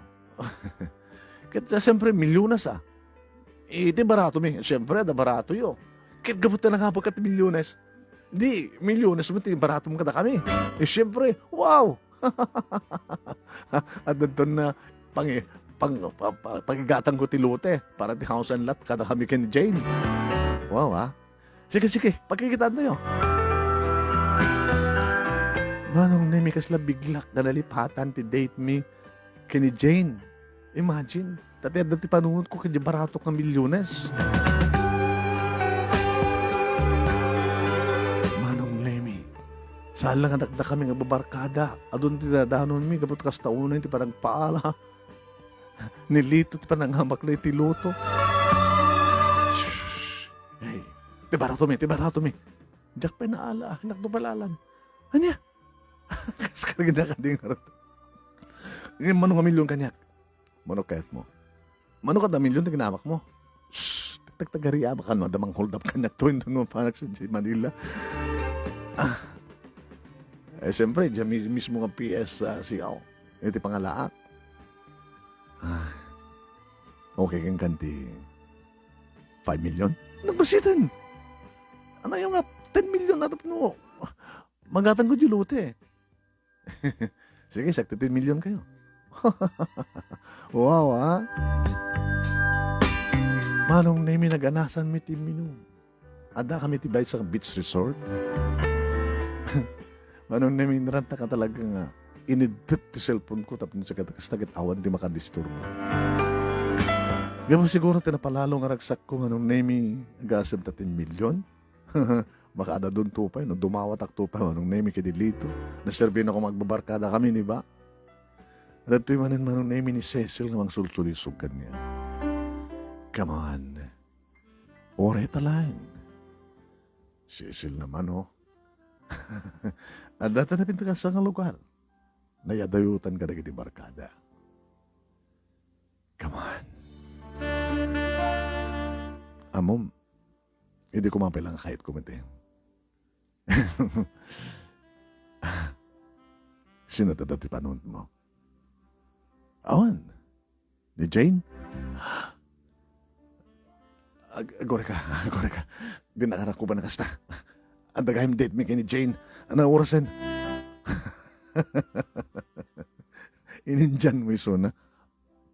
Kaya siyempre, milyonas di barato mi. Siyempre, da barato yo. Kaya gabot na nga pagkat milyones. Di, milyones mo, barato mo kada kami. Siyempre, wow! At doon na pagigatang ko ti Lute para ti house and lot kada kami ken Jane. Wow, Sige, pagkikitaan na yo. Manong nemi kasla biglak na nalipatan ti date me ken Jane. Imagine, dati at dati panunod ko kaya baratok ng milyones. Manong Lemmy, saan lang anak na kami nga babarkada. Adun ti dadanon mi, kapot kas taunay ti parang paala. Nilito ti pananghamak na iti Luto. Hey, ti barato mi. Diyak pa naala, anak do palalan. Anya? Kaskaragin na ka din nga rato. Manong nga milyon kanyak. Mano kahit mo? Mano ka da milyon na ginamak mo? Shhh! Tagtagariya ba ka no? Adamang hold up kanyak to. Hindi mo panak sa Manila. Siyempre, dyan mismo nga PS siyaw. Ito pangalaak. Okay kang kanti 5 million? Nagbasitan! Ano yung nga 10 million na no? Magatan ko Lute. Sige, sakto 10 million kayo. Wow, Manong nemi nag-anasan mi ti minum. Ada kami ti bay sa beach resort. Manong nemi naranta ka talaga nga inidip ti cellphone ko tapos sa katagastagit awan di makadisturbo. Gamo siguro tinapalalo nga ragsak ko manong nemi gasam ta 10 million. Makaada doon tupay, no? Dumawat ak tupay manong nemi kidilito. Naserbi na ko magbabarkada kami, ni ba? Rato'y manin manong nemi ni Cecil nga magsulsulisog kanya. Come on. Oreta lang. Cecil naman, At dati na pinta ka sa nga lugar. Nayadayutan ka na kiti barkada. Come on. Amom, hindi ko mapilang kahit kumite. Sino dati panunod mo? Awan. Ni Jane? Gore ka. Di nakarako ba na kasta? Ang dagahim date me kay ni Jane. Anong orasan? Ininjan mo iso na.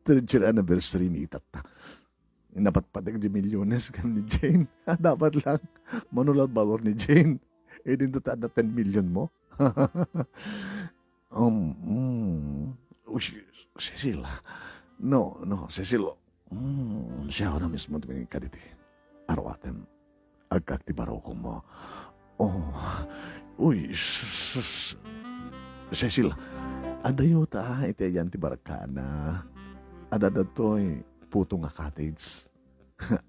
3rd year anniversary ni Itata. Napatpatig di milyones kan ni Jane. Dapat lang manulat balor ni Jane. Din to tada 10 million mo. Uy, Cecil. No, Cecil. Siya ako na mismo tumingin ka dito. Arawatem. Agkaktibaro ko mo. Oh, uy, Cecil. Adayo ta, iti yan ti barakana. Adada to'y puto nga cottage.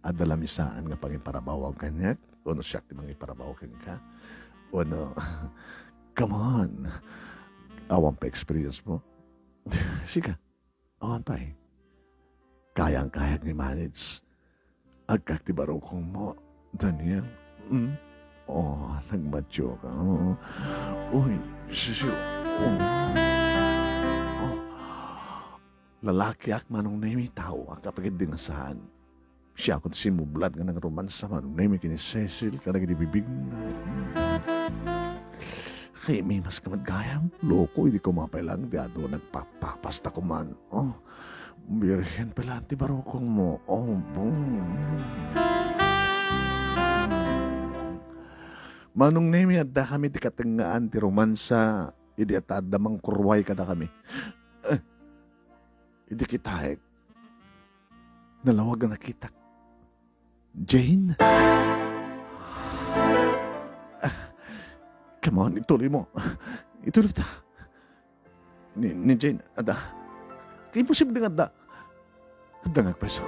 Adalamisaan nga pangiparabaw ang kanyak. Ono siya ti mangiparabaw ka. Ono, come on. Awan pa experience mo. Sika, awan pa eh. Kayang-kayang ni manage. Agkaktibaro ko mo, Daniel. Oh, nagmadyo ka. Uy, Cecil. Lalaki ak manong nemi tao ak kapagid din saan. Siya ako simublad nga ng romansa manong nemi kini Cecil ka nagibibig na. Kaya may mas kamadgayam. Loko, hindi ko mapailang di ado nagpapapasta ko man. Oh, birhen pala ti barokong mo. Oh, boom. Manong nemi adda kami ti katengaan ti romansa. Idi at adda mang kurway kada kami. Idi kita nalawag na nakita. Jane? Come on, ituloy mo. Ituloy ta. Ni Jane, ada. Kaya imposible nga ada. Ada nga preso.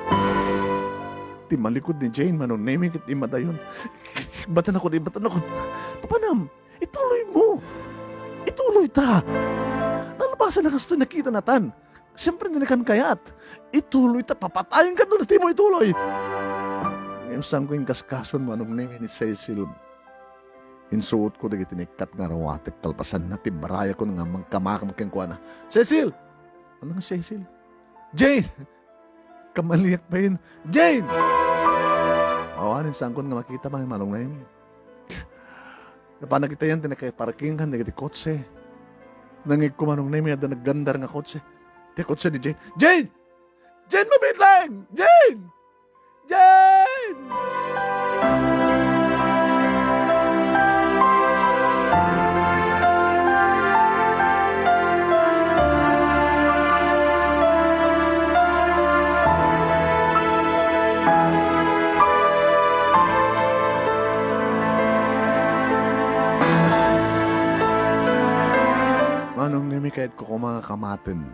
Di malikod ni Jane, manong naming kit imada yun. Batan ako. Papanam, ituloy mo. Ituloy ta. Nalabasan na kasto nakita natan. Siyempre nanakan kayat. Ituloy ta, papatayin ka doon, di mo ituloy. Ngayon saan ko yung kaskason mo, anong name ni Cecil. Insuot ko dagiti nikat nga rawatek, kalpasan na timbaraya ko nga magkamakam keng kuha na. Cecil! Ano nga Cecil? Jane! Kamaliyak pa yun. Jane! Awanin saan ko nga makita mga manong name. Napana kita yan, tinakay parking kan, dagiti kotse. Nangig ko manong name, yada naggandar nga kotse. Kotse ni Jane. Jane! Jane, mabit lang! Jane! Jane! Manong nimi kahit ko mga kamatin.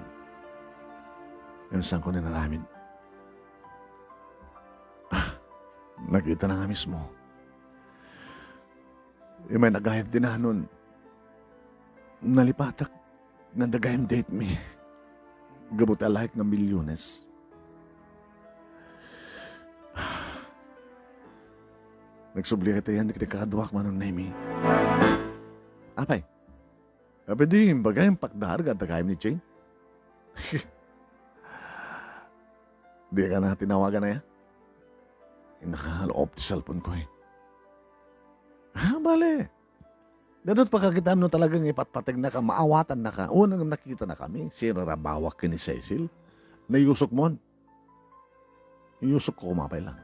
Yan saan ko ninaramin. Nakita na nga mismo. May nagayam din na nun. Nalipatak na nagayam date me. Gabot alahik ng milyones. Nagsubli kita yan, kita kakaduwak manong nemi. Apay, apay di, bagayang pakdahar ka nagayam ni Jane. Di ka na tinawagan na yan? Nakaloob ti cellphone ko eh. Bale. Dadot pagkakitaan no talagang ipatpatag na ka, maawatan na ka. Unang nakita na kami, sinarabawak ka ni Cecil. Nayusok mo. Yusok ko kumapay lang.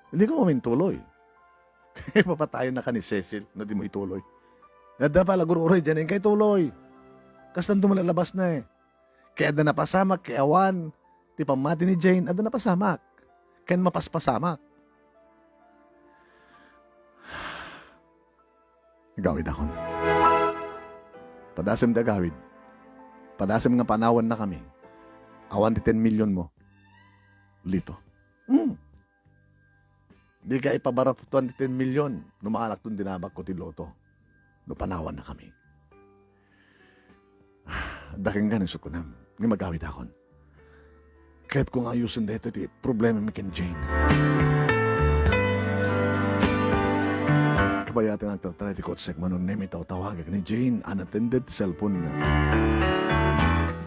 Hindi ko tuloy. Kaya papatayo na ka ni Cecil na di mo ituloy. Nada pala gururoy dyan, kay tuloy. Kastan dumalalabas na eh. Kaya da napasamak, kay awan. Ti pamati ni Jane, ada napasamak. Kaya mapaspasamak. Gawid akon. Padasem da gawid. Padasem nga panawan na kami. Awan ti 10 million mo. Lito. Di ka ipabarap 10 million. Numaalak tun dinabak ko ti loto. No panawan na kami. Daking ganin sukunam. Nga magawid akon. Kahit kung ayusin dito ti problema mi ken Jane. Kabayatan ang tatry ti kotsek manon nemi tawagag ni Jane unattended cellphone na.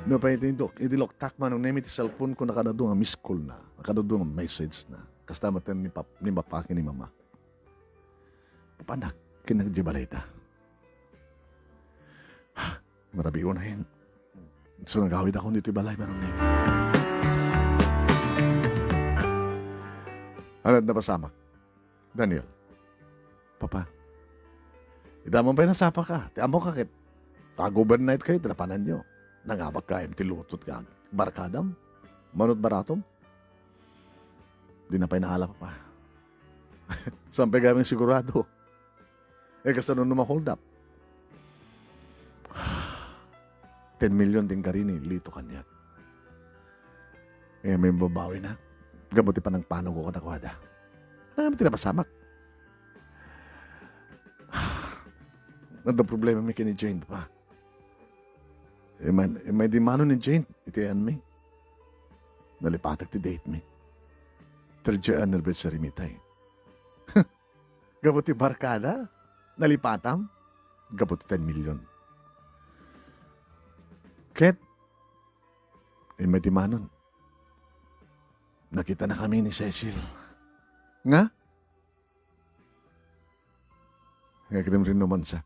No pa itilok tak manon nemi ti cellphone ko nakadado nga miss call na. Nakadado nga message na. Kastama ten ni papaki ni mama. Papanak kinagjibalay ta. Marabi ko na yun. So nagawid ako dito balay manon nemi. Ano na pasamak? Daniel. Papa. Idamang pa nasapa ka. Tiamo ka kit. Overnight kayo, tinapanan nyo. Nangabag ka, tilutot ka. Barkadam. Manot baratom. Di na pa inaala pa. Sampay gaming sigurado. Kasi nung hold up. 10 million din ka rin lito kanya. May babawi na. Gabuti pa ng paano ko katakwada. Ano tinapasamak? Ano problema may kini Jane pa? May di mano ni Jane. Ito yan may. Nalipatag ti date me. 3rd anniversary mi tayo. Gabuti barkada? Nalipatam? Gabuti 10 million. Ket? May di manon. Nakita na kami ni Cecil. Nga? Ngakiram rin naman sa.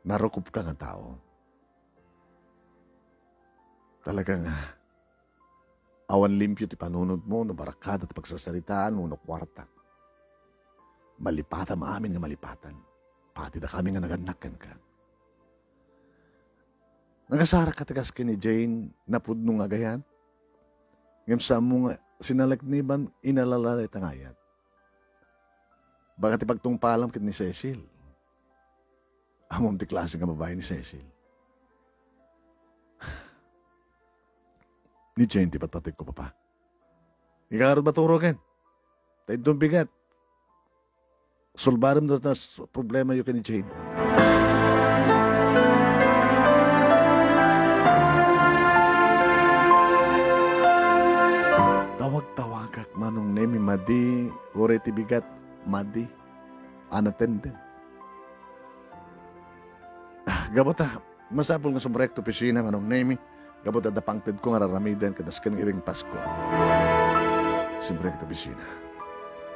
Narukup ka ng tao. Talagang awan limpyo ti panunod mo, no barakada at pagsasalitaan mo, no kwarta. Malipatan maamin nga malipatan. Pati na kami nga naganakan ka. Nagasara ka tigas ni Jane na pudno nga gayan. Ngam sa mo nga sinalagniban inalalay tangayat. Bakit ipagtungpalam kit ni Cecil? Amom ti klase nga babae ni Cecil. Ni Jane ti patpatik ko papa. Ikarot ba turo ken? Tayo doon bigat. Sulbaram doon na problema yung ni Jane. Tawag-tawagak manong nemi madi, ore ti bigat, madi, unattended. Gabot masapol nga sumrekto pisina manong nemi, gabot pangted ko nga raramiden kadas kan iring Pasko. Sumrekto pisina.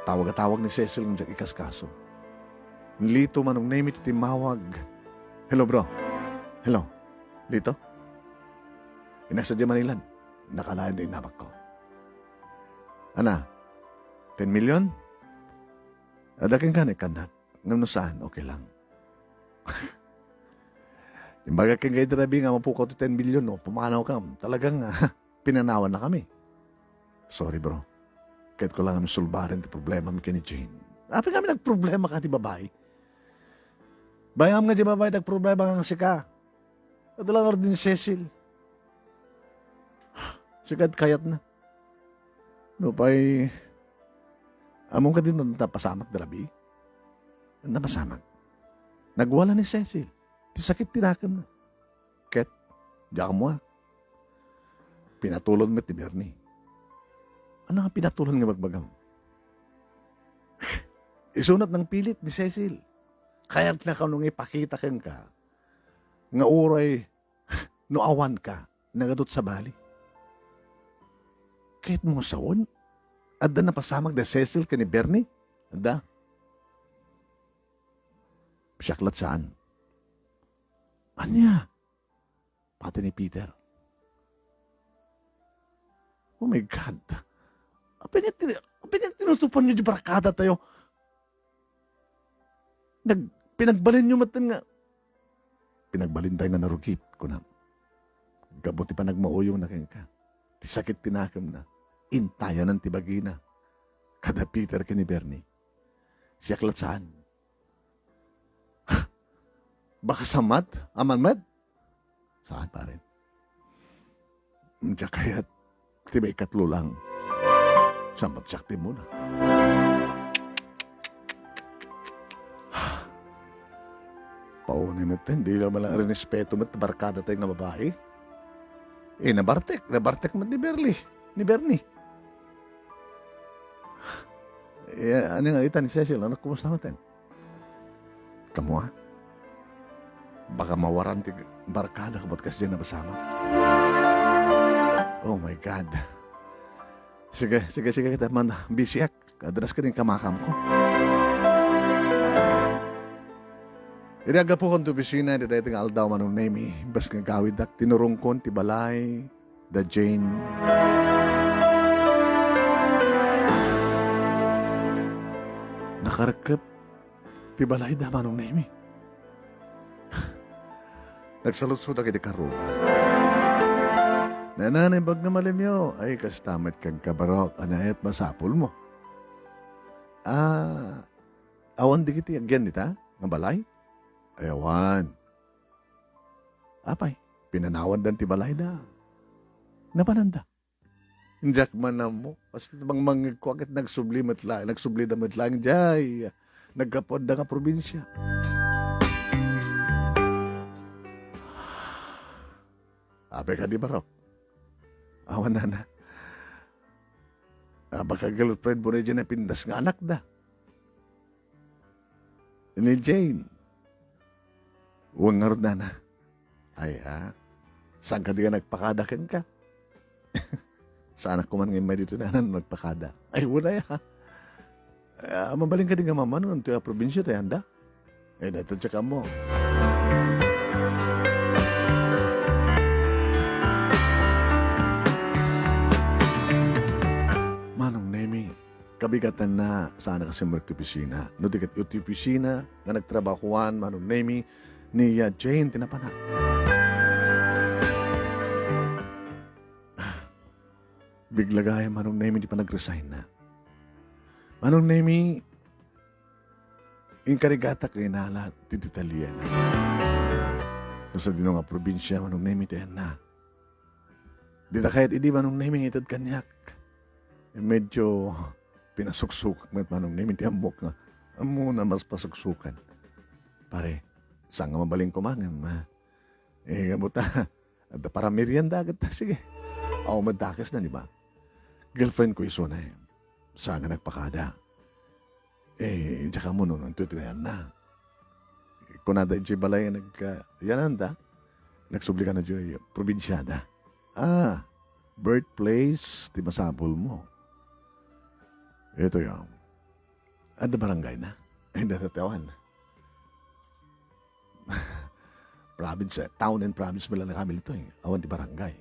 Tawag ni Cecil ng ikaskaso. Lito manong nemi ti timawag. Hello bro. Hello. Lito? Inasa di Manilan. Nakalayan na inabak ko. Ana, 10 million? Adaking ka ni kanat. Ngam no saan, okay lang. Imbaga kang gaya drabi nga mapukaw to 10 million, no? Pumanaw ka. Talagang pinanawan na kami. Sorry bro. Kahit ko lang kami sulbarin ti problema mi kini Jane. Api kami nagproblema ka ti babae. Bayam nga di babae nagproblema nga sika. At lang ordin ni Cecil. Sikat kayat na. No, pa'y among ka din nung napasamak darabi. Napasamak. Nagwala ni Cecil. Ti sakit tinakam na. Ket, diyan mo pinatulon mo ti Bernie. Ano nga pinatulon nga magbagam? Isunat ng pilit ni Cecil. Kaya't na ka nung ipakita kang ka, nga uray, no awan ka, nagadot sa bali. Kahit mo sawon, adda na pasamag da Cecil ka ni Bernie, adda. Siyaklat saan? Anya? Pati ni Peter. Oh my God. Apa niya tinutupan niyo di barakada tayo? Pinagbalin niyo matan nga. Pinagbalin tayo na narugit ko na. Gabuti pa nagmauyong na ka. Ti sakit tinakam na. Intayan ng tibagi na. Kada Peter ka ni Bernie. Siyaklat saan? Baka sa mat? Aman mat? Saan pa rin? Diya kaya't tibay katlo lang. Sambat sakti mo na. Paunin natin, di lang malang rin respeto mo't barkada tayong na babae. Nabartek mo ni Bernie. Ano nga ita ni Cecil, ano kumusta natin? Kamu ha? Baka mawaran ti barkada ka ba't kasi dyan na basama? Oh my God. Sige kita man. Busy ak. Adras ka din kamakam ko. Idaga po kong opisina, di dating aldaw manong name bas nga gawid ak tinurong kon ti balay, da Jane. Nakarakap, ti balay da manong name Nagsalut-sud ak iti karo. Nananay bag na malimyo, ay kastamat kang kabarok, anaet masapul mo. Awan di kiti agyan nita, nga balay? Ayawan. Apay, pinanawan dan ti balay da. Napananda. Injak man na mo. Kasi bang mangikuakit nagsubli da matlang jay. Nagkapod da nga probinsya. Apay ka di ba raw? Awan na. Baka girlfriend mo na dyan na pindas nga anak da. Ni Jane. Huwag nga rin na. Ay saan ka di ka nagpakadakan ka? Sa anak ko man ngayon may dito na nagpakada. Ay, wala ya. Mabaling ka din nga mama noon. Ito yung probinsya tayo handa. Dito tsaka mo. Manong Nemi, kabigatan na sana kasi mo opisina. No, dikat opisina nga nagtrabahuan, Manong Nemi, ni Jane tinapana. Bigla gaya Manong Nemi di pa nag-resign na. Manong Nemi, yung karigata kay nala tititalian. Nasa dino nga probinsya, Manong Nemi tayo na. Di na kahit hindi Manong Nemi itad kanyak. Medyo pinasuksuk met Manong Nemi ti ambok nga. Amo na mas pasuksukan. Pare, saan nga mabaling kumangan, kamuta, para merienda agad ta, sige. Ako madakas na, di ba? Girlfriend ko iso na saan nga nagpakada. Tsaka mo nun, tutulayan na. Kung nada iti balay, yananda, nagsubli ka na dyan, probinsyada. Birthplace, di masapul mo. Ito yung, ada barangay na, natatawan. Province, town and province mo lang na kami ito awan di barangay.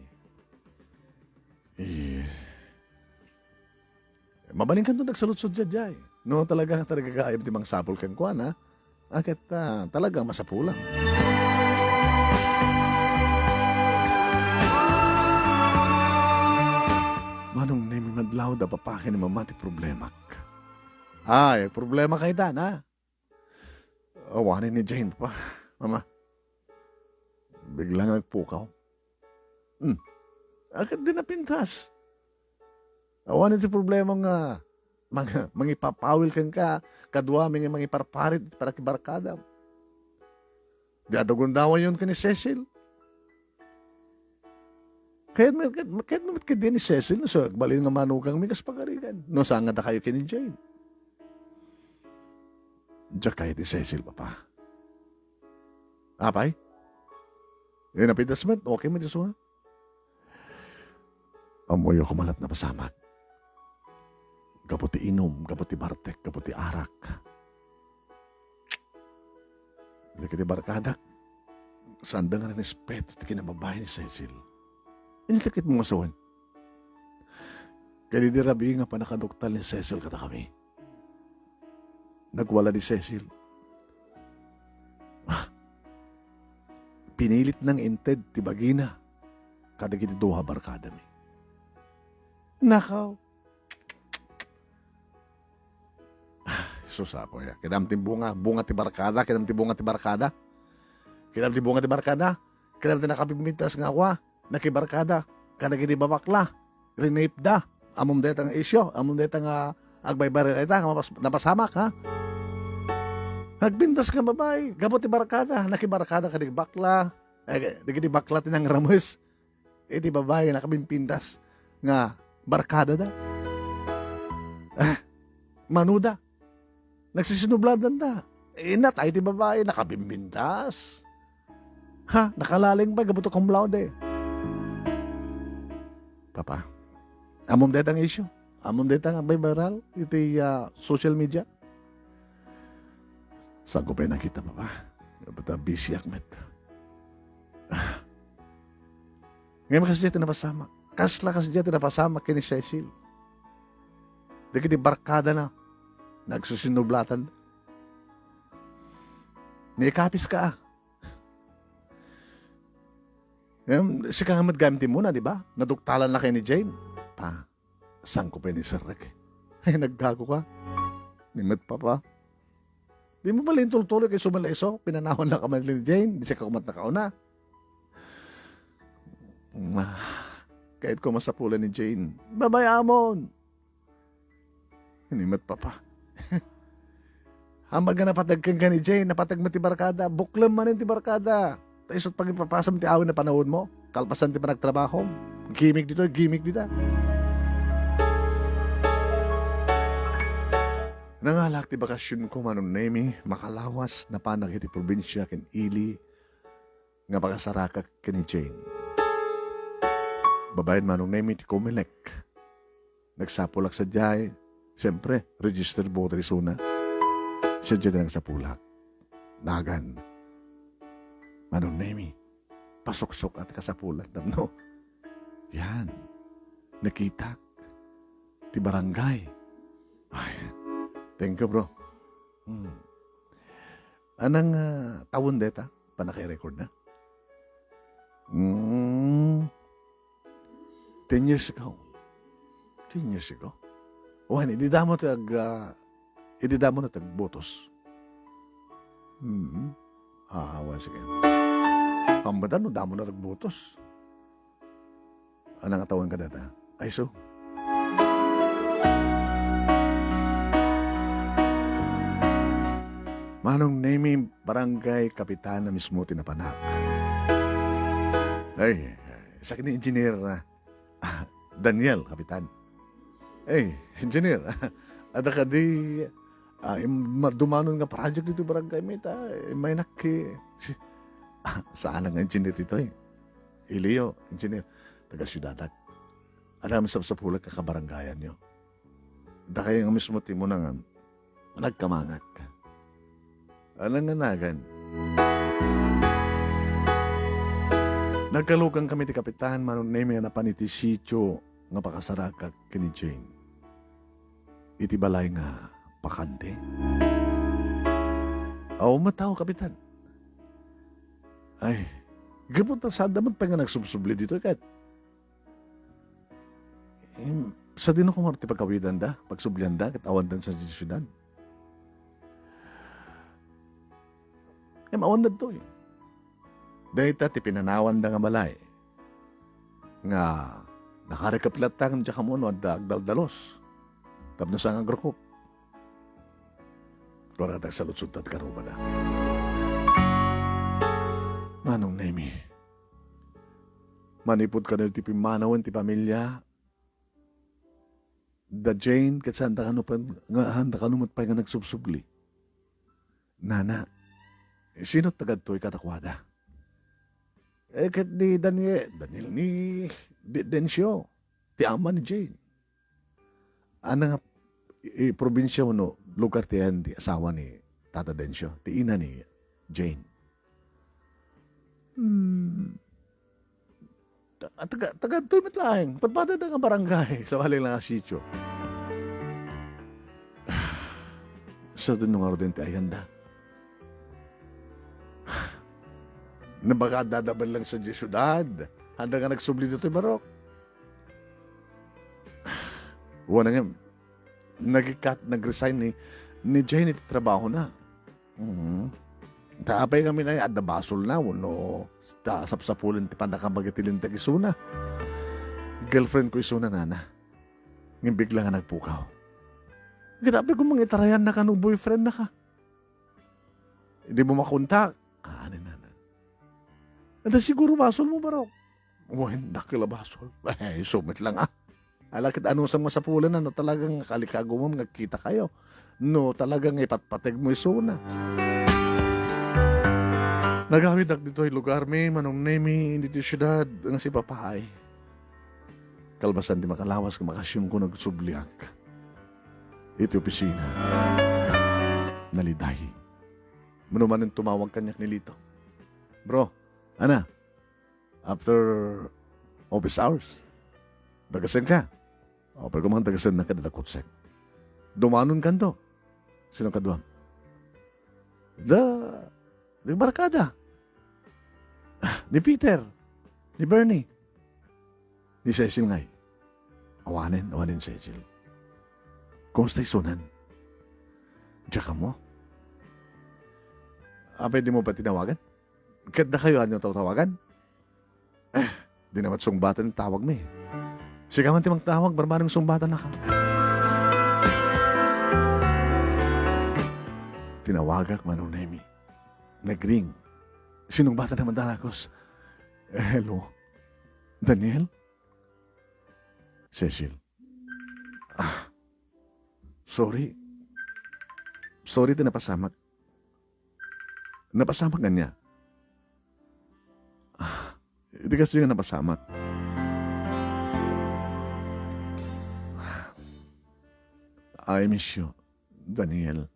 Mabaling kan doon nagsalut-sud dyan. No, talaga kaayab di mang sapul kan kuan ha. Akit talaga masapulang. Manong nemi madlaw da papakin ni mamati problemak. Problema kay Dan ha. Awanin ni Jane pa. Mama, biglang nagpukaw. Akit din napintas. Awan iti problema nga mangipapawil kang kadwa mangiparparit para kibarkada. Di adagundawan yun ka ni Cecil. Kahit mo ka din ni Cecil, so balin nga manugang mikas pagarigan. No, saan nga kayo kini Jane? Diyan kahit ni Cecil, papa. Apay? Yung napintas mo, okay mo dito na? Amoy ako malat na pasamak. Kaputi inom, kaputi bartek, kaputi arak. Hindi ka di barkadak. Sanda nga na respeto at kinababae ni Cecil. Initakit mo masawan. Kaya di rabi nga pa nakadoktal ni Cecil kata kami. Nagwala ni Cecil. Pinilit ng inted ti bagina. Kada kiti duha barkada mi. Nakaw. Susapo ya. Kidam ti bunga ti barkada, kidam ti bunga ti barkada. Kidam ti bunga ti barkada. Kidam ti nakapigmintas nga akwa, nakibarkada. Kada kiti babakla. Renape da. Amom deta nga isyo, amom deta nga agbaybaril ita, napasamak ha. Nagbintas ka babae, gabot ti barkada, nakibarkada ka di bakla, di bakla tinang ramos, di babae nakabimpintas nga barkada da. Manuda, nagsisinubladan da. Natay ti babae, nakabimpintas. Nakalaling ba, gabot cum laude. Papa, amom deta nga isyo, amom deta nga viral, iti social media. Saan ko pa nakita, papa? Bata busy akmet. Ngayon kasi siya tinapasama. Kasla kasi siya tinapasama kini Cecil. Di kiti barkada na. Nagsusinublatan. Naikapis ka ah. Ngayon, si Kangamad gamitin mo na, di ba? Naduktalan na kayo ni Jane. Pa, saan ko pa ni Sir Rick? Ay, naggago ka. Nimit pa. Di mo ba tuloy kay Sumalaiso? Pinanahon lang ka man ni Jane. Di siya kakumat na kauna. Kahit ko masapulan ni Jane, babayamon. Hinimat pa. Hambag ka napatagkan ka ni Jane, napatag mo ti barkada, buklam man ti barkada. Taisot pag ipapasam ti awin na panahon mo, kalpasan ti panagtrabaho. Gimik dito. Nangalak ti bakasyon ko manon nemi, makalawas na panag iti probinsya ken ili, nga pagkasarakak ken ni Jane. Babayan manong nemi ti Comelec. Nagsapulak sa jay. Siyempre, registered voter isuna. Siya dyan nagsapulak. Nagan. Manong nemi. Pasok-sok at kasapulat. No? Yan. Nakita. Ti barangay. Ay, thank you, bro. Anang tawon deta? Panaki-record na? 10 years ago. 10 years ago. Wani, ididamo na tag-botos. Once again. Pambatan, no, damo na tag-botos. Anang atawan ka data? Ay, so. Manong name barangay kapitan na mismo tinapanak. Ay, sa akin ni engineer na Daniel, kapitan. Engineer, ada ka di dumanon nga project dito barangay meta, may saan ang engineer dito Ilio, engineer, taga Syudadag. Alam sa pulag kakabarangayan nyo. Da kayo nga mismo timo na nga, nagkamangak. Alang nga nagan. Nagkalugang kami ti kapitan, manon name nga napaniti sityo nga pakasarakak kini Jane. Iti balay nga pakante. Aw matao kapitan. Ay, gabot na sa damat pa nga nagsubsubli dito kat. Sa din ako marti pagkawidan da, pagsublian da, katawan dan sa siyudad. Mawan na to Dahil ti pinanawan da nga balay. Nga nakarekapilatang diya kamuno at agdaldalos. Tapno sa nga grupo. Kung natag salutsud at karuba na. Manong nemi. Manipod ka na ti pimanawan ti pamilya. Da Jane, kat saan da handa kanumot pa nga nagsubsubli. Nana, sino tagad to'y katakwada? Kat ni Daniel ni Densyo, ti ama ni Jane. Ana nga, probinsya mo no, lugar ti yan, ti asawa ni Tata Densyo, ti ina ni Jane. Taga to'y matlaeng, patpada nga barangay, sa wali lang sityo. Sa dun nga rin ti ayanda. Na baka dadaban lang sa syudad. Handa nga nagsubli dito'y barok. Wala nga, nag-resign ni Jane iti trabaho na. Taapay kami na adda basol na, no, sapsapulan ti pandakabagatilin ta isuna. Girlfriend ko isuna nana. Ngayon bigla nga nagpukaw. Grabe kung mga itarayan na ka no boyfriend na ka. Hindi mo makontak. Ano na. Ada siguro basol mo barok. Hendak kila basol. Sumit lang Alakit ano sa masapulan na, no, talagang kalikago mo, ngagkita kayo. No, talagang ipatpateg mo isuna. Nagamit ak dito ay lugar may manong nemi, hindi ti syudad, ang si papahay. Kalbasan di makalawas ka makasyon ko nagsubliak. Ito opisina. Naliday. Manuman yung tumawag kanyak ni Lito. Bro, ana, after office hours, dagasan ka. O, pero kung mga dagasan na ka, dadakutsek. Dumanon ka to. Sino ka doon? Di barkada. Ni Peter. Ni Bernie. Ni Cecil ngay. Awanin Cecil. Kumusta isunan? Diyan ka mo? Pwede mo ba tinawagan? Kahit na kayo anyo tawagan? Di naman sungbatan yung tawag mo eh. Sige man timang tawag, barbarang sungbatan na ka. Tinawagak Manong Nemi. Nagring. Sinong bata naman dalakos? Hello? Daniel? Cecil? Sorry. Sorry ito napasamak. Napasamak na niya. Hindi kasi yung napasamak. I miss you, Daniel.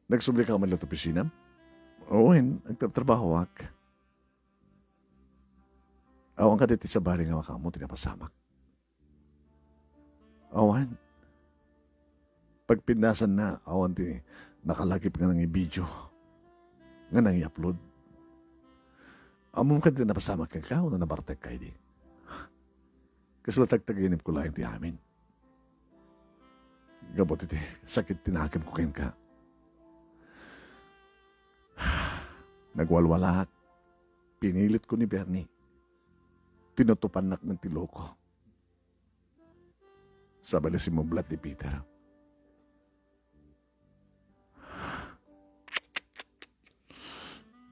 Nagsubli ka man lang opisina? Oo, nagtatrabaho ak. Awan ka dito sa bari nga makamo, tinapasamak. Awan. Pag pinasan na, awan ti nakalagip nga ng i-video. Nga nang i-upload. Amom ka dito napasamak ka o na nabartek ka di. Kasi latag-taginip ko lang ti amin. Gabot iti, sakit tinakim ko kayo ka. Nagwalwalak. Pinilit ko ni Bernie. Tinutupanak ng tiloko. Sabali si Moblat ni Peter.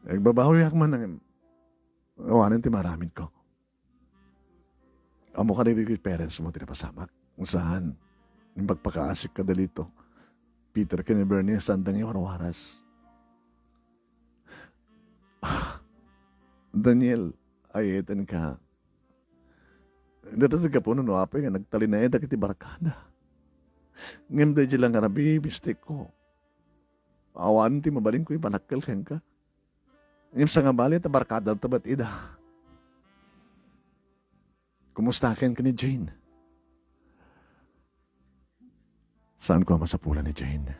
Nagbabawi man ng awanan ti maraming ko. Amo ka na parents mo tinapasamak. Kung saan, yung pagpakaasik ka dalito. Peter ka ni Bernie, sandang yung warawaras. Daniel, ayetan ka. Datatag ka po no apay nga nagtalinayad kiti barkada. Ngem da lang nga nabi mistake ko. Awan ti mabalin ko ipanakkel ka. Ngem sa nga bali ta barkada tabat ida. Kumusta ken ka ni Jane? Saan ko masapulan ni Jane?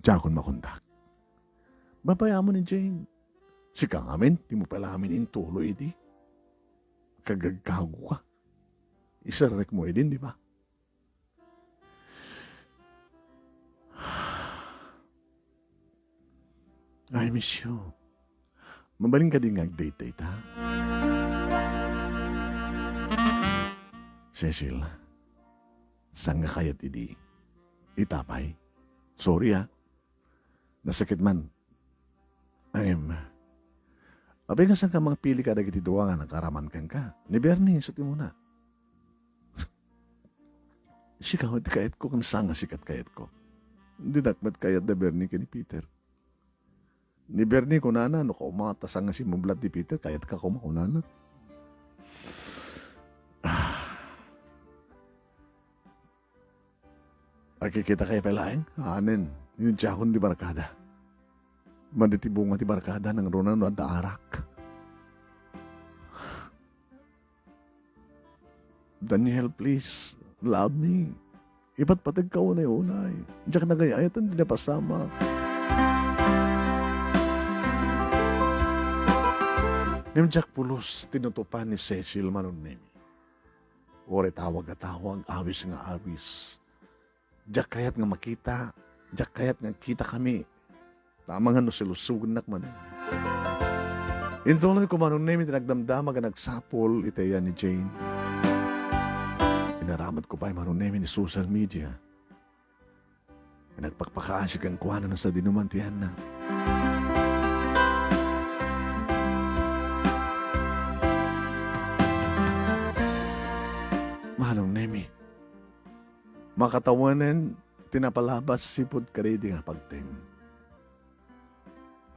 Diyan makontak. Babaya mo ni Jane. Si kang amin, di mo pala amin intuloy di. Kagagkago ka. Isarek mo din, di ba? I miss you. Mabaling ka din nag-date-date, ha? Cecil, saan nga kayat idi? Itapay. Sorry, ha? Nasakit man. Abay nga saan ka mga pili ka dagiti duwa nga nagkaraman kang ka. Ni Bernie, suti mo na. Sikaw, di kayat ko kung saan nga sikat kayat ko. Hindi nakmat kayat na Bernie ka ni Peter. Ni Bernie kunana, no kaumata saan nga si Mublat ni Peter, kayat ka kumakunana. Akikita kayo palaing? Anin, yung tiyakon di barkada. Manditibunga ti barkada ng Ronano at Arak. Daniel, please, love me. Iba't patag ka unay-unay. Diyak nagayayatan, di na pasama. Ngam Jack pulos, tinutupan ni Cecil Manunemi. Ore tawag at tawag, awis nga awis. Diyak kayat nga makita, diyak kayat nga kita kami. Tama nga no silusugan nakman. Intuloy ko Manunemi, tinagdamdama nga nagsapol, itaya ni Jane. Inaramat ko pa yung Manunemi ni social media. Nagpagpakaasik ang kuwanan na sa dinumantihan na. Manunemi, makatawanan, tinapalabas sipod karedi nga pagting.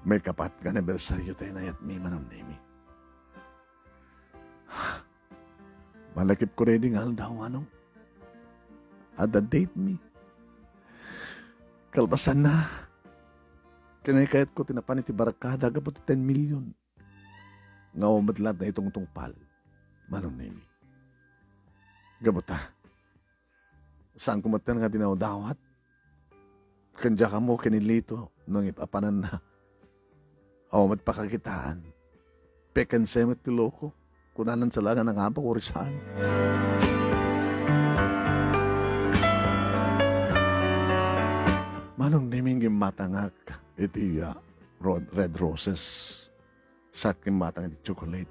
May kapat ka na bersaryo tayo na yat mi Manunemi. Malakip ko ready nga daw anong. At the date me. Kalbasan na. Kinakayat ko tinapan iti barakada kapot 10 million. Nga umadlat na itong tungpal. Manong nemi. Gabuta. Saan kumatan nga dinawdawat? Kanya ka mo kinilito nung ipapanan na. Awamad pakakitaan. Pekan semet ti loko. Kunanan sa langan ng apak orisaan. Manong naming matangak iti red roses. Sa matang iti chocolate.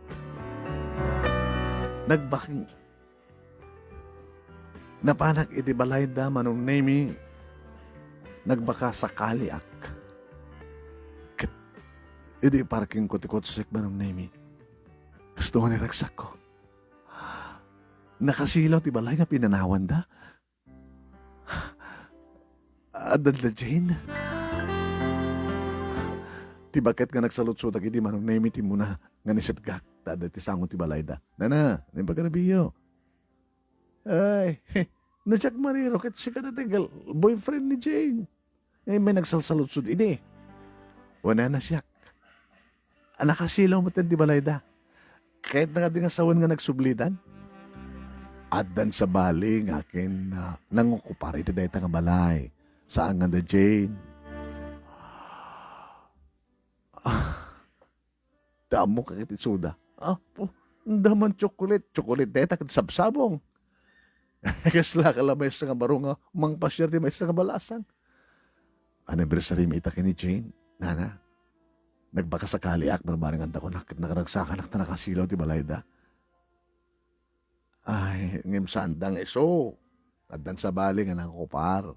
Nagbaking. Napanak iti balay da manong naming nagbaka sa kaliak. Iti parking ko ti kotsik manong naming. Gusto ko niragsak ko. Nakasilaw ti balay nga pinanawan da. Adad na Jane. Ti bakit nga nagsalutsutak iti manong naimiti mo na nga nisitgak. Tada ti sango ti balay da. Nana, nibaga na biyo. Ay, nadyak mariro kat si kadategal boyfriend ni Jane. Eh, may nagsalsalutsud ini. Wana na siyak. Nakasilaw mo ti balay da. Kahit na nga sawan nga nagsublidan. Adan sa bali ng akin nangukupar iti dayta nga balay. Saan nga na Jane? Damo ka kiti suda. Daman chocolate. Chocolate dayta kat sabsabong. Kasla kalamay sa nga baro nga mangpasyar di may sa nga balasang. Anniversary may ita ni Jane. Nana, nagbaka sa kaliak barbaring anda ko nakaragsakan na nakasilaw ti balayda. Ay, ngim sandang iso. Adan sa bali nga nakukupar.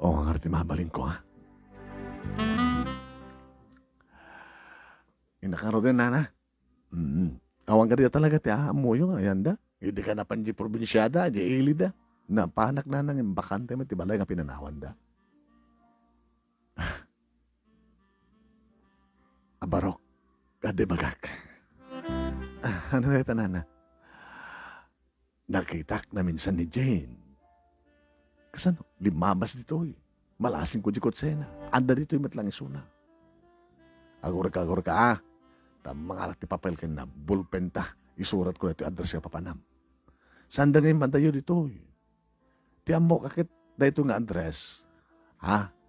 Ang arti mabaling ko, ha? Inakaro din, nana. Awang ka talaga, ti mo yung ayanda. Hindi ka na panji probinsyada, di ilida. Napanak na nang bakante mo, ti balay nga pinanawan da. Abarok, kade bagak. Ano na ito, nana? Nakitak na minsan ni Jane. Kasano? Limabas dito eh. Malasing ko di kotsena. Anda dito yung matlang isuna. Agor ka. Mangarak ti papel ka na bullpen ta. Isurat ko na ito address ka papanam. Sanda ngayon mandayo dito eh. Ti amo kakit da ito nga address.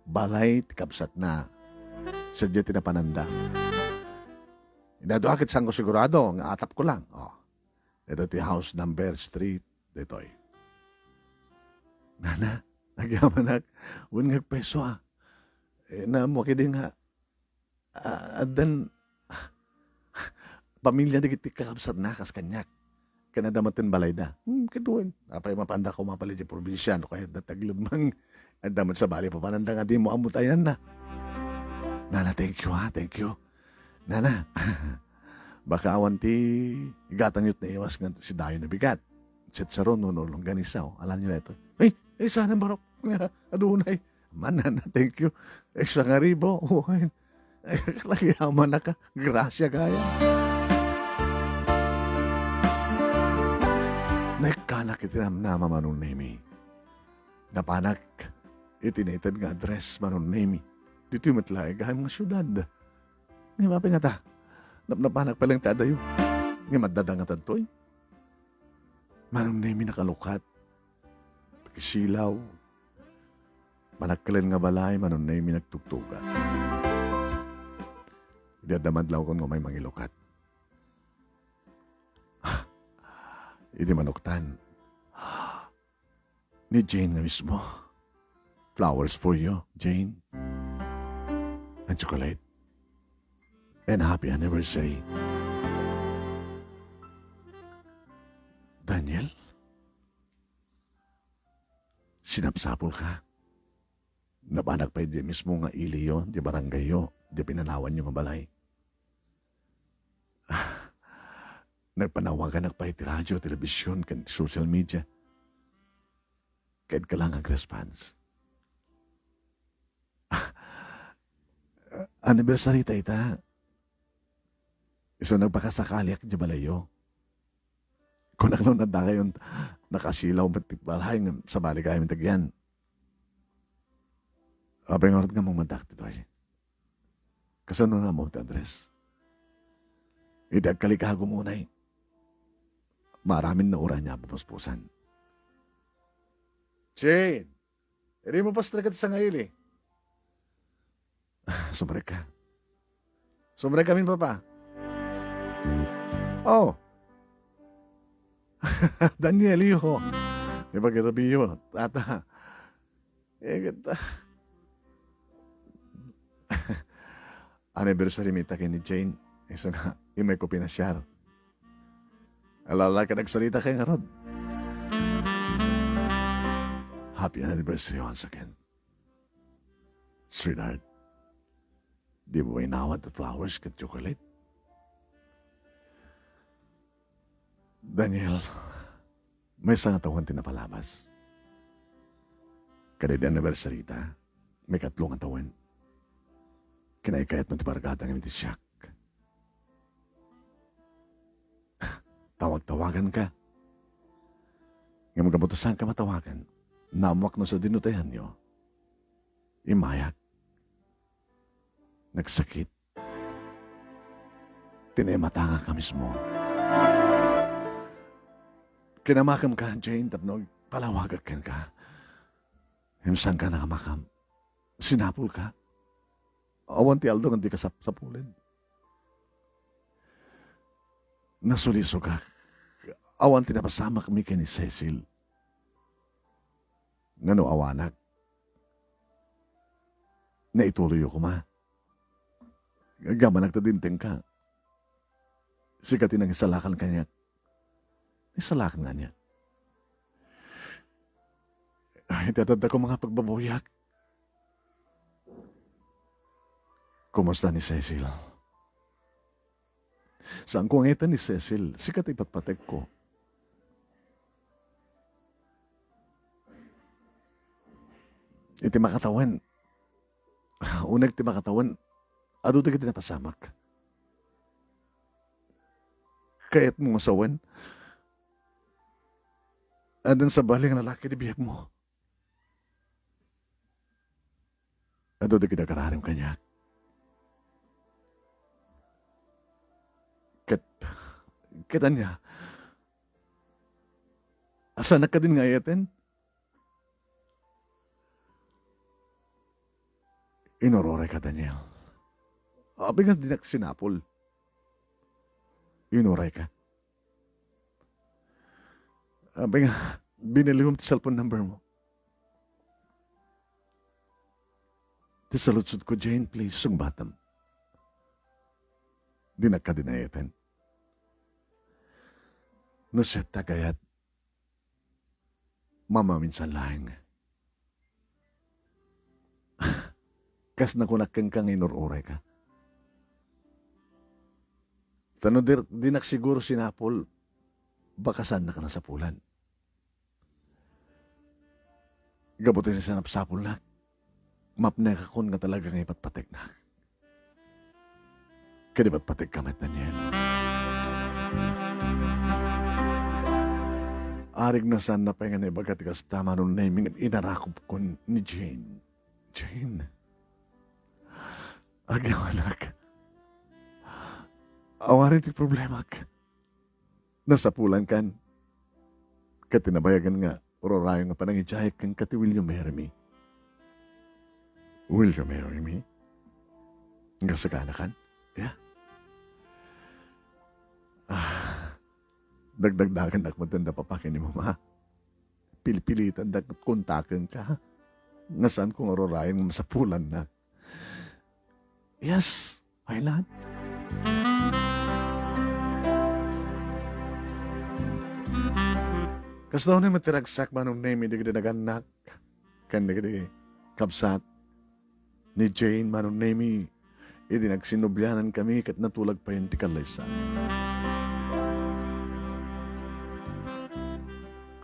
Balay ti kapsat na. Sadya tinapananda. Inado akit saan ko sigurado. Nga atap ko lang. Ito ti house number street. Dito eh. Nana, nagyamanak. Huwag nga peso na mo kidi nga. Adan, pamilya na kiti kakabsat na kas kanyak. Kanadamatin balay da. Kaduin. Apay mapanda ko mapalid yung probinsya. No kaya dataglumang. Andaman sa bali papananda nga di mo amutayan na. Nana, thank you thank you. Nana, baka awan ti igatang yut na iwas nga si Dayo na bigat. Sitsaron, nunulong ganisaw. Alam niyo na ito. Sana barok. Adunay. Nana, thank you. Sa nga ribo. Lagiyaman na ka. Grasya kaya. Naikanak itinam na manong nemi. Napanak. Itinated nga address manong nemi. Dito yung matlay. Gahim nga syudad. Ngayon mapi nga ta. Napanak palang tadayo. Ngayon madadangatan to eh. Manong nemi nakalukat. Kisilaw. Managkalan nga balay, manong nemi nagtugtugan. Idadamadlaw ko nga may mangilukat. Idi manuktan. Ni Jane nga mismo. Flowers for you, Jane. And chocolate. And happy anniversary. Daniel? Sinapsapol ka. Napanak pa di mismo nga iliyo, di barangay yo, di pinanawan yung balay. Nagpanawagan pa iti radyo, telebisyon, kan social media. Kahit ka lang ang response. Anniversary tayo ta. So nagpakasakali ak di balayo. Kung nakalaw na da kayo nakasilaw ba't balhay nga sa balik kami tagyan. Abay nga nga mong madak dito ay. Kasano nga mo address? Idagkalikago muna eh. Maraming na ura niya pupuspusan. Jane! Hindi mo pas talaga sa ngayon eh. Sumrek ka. Sumrek kami papa. Oh. Daniel, iyo. Di ba kirabiyo? Tata. Kita. Anniversary mita kay ni Jane. Iso nga, imay ko pinasyar. Alala ka nagsalita kay nga Rod. Happy anniversary once again. Sweetheart, di mo inawad the flowers kat chocolate? Daniel, may isang atawan tinapalabas. Kada di anniversary ta, may katlong atawan. Kinaikayat mo tibargata ng siyak. Tawag-tawagan ka. Nga magkabutasan ka matawagan, namuak no sa dinutayan nyo. Imayak. Nagsakit. Tinematanga ka mismo. Kinamakam ka, Jane, tapno palawagakan ka. Himsang ka nakamakam. Sinapul ka. Awan ti Aldo nga di ka sapulin. Nasuliso ka. Awan tinapasama kami kay ni Cecil. Ngano awanak. Naituloy ko ma. Gama nagtadinteng ka. Sikatin ang isalakan kanya. Isalakan nga niya. Ay, tatanda ko mga pagbabuyak. Kumusta ni Cecil? Saan ko ngitan ni Cecil? Sikat ipatpatek ko. Iti makatawan. Unag ti makatawan. Ado da kita napasamak. Kayat mo masawan. Adan sa baling lalaki di biyag mo. Ado da kita kararim kanya. Kita niya. Asa na ka din nga yatin? Inorore ka, Daniel. Abi nga dinak sinapol. Inuray ka. Abi nga, binili mo ti cellphone number mo. Ti saludsud ko, Jane, please, sung batam. Dinak ka dinayatan. No siya tagayat. Mama minsan lahing. Kas nakunakeng kang inururay ka. Tano dinak siguro sinapol. Bakasan na ka na sa pulan. Gabutin siya napsapol na. Mapna ka kun nga talaga ng ipatpatek na. Kaya patpatek kamat, Daniel. Arig na saan na pengen na ibagat ikas tama nung naming at inarakop ko ni Jane. Jane. Agaw anak. Awarin ti problema ka. Nasa pulan kan. Katinabayagan nga, ororayo nga panangijayag kang kati will you marry me? Will you marry me? Nga sagana kan? Yeah? Dagdagdagan ak matanda papakin ni mama. Pilipilitan dag kontakan ka. Ngasan kong arorayan mo sa pulan na. Yes, Aylan. Kas daw na matiragsak manong name digdi naganak. Kan digdi kapsat. Ni Jane manong name idi nagsinubyanan kami kat natulag pa yun ti kalaysan.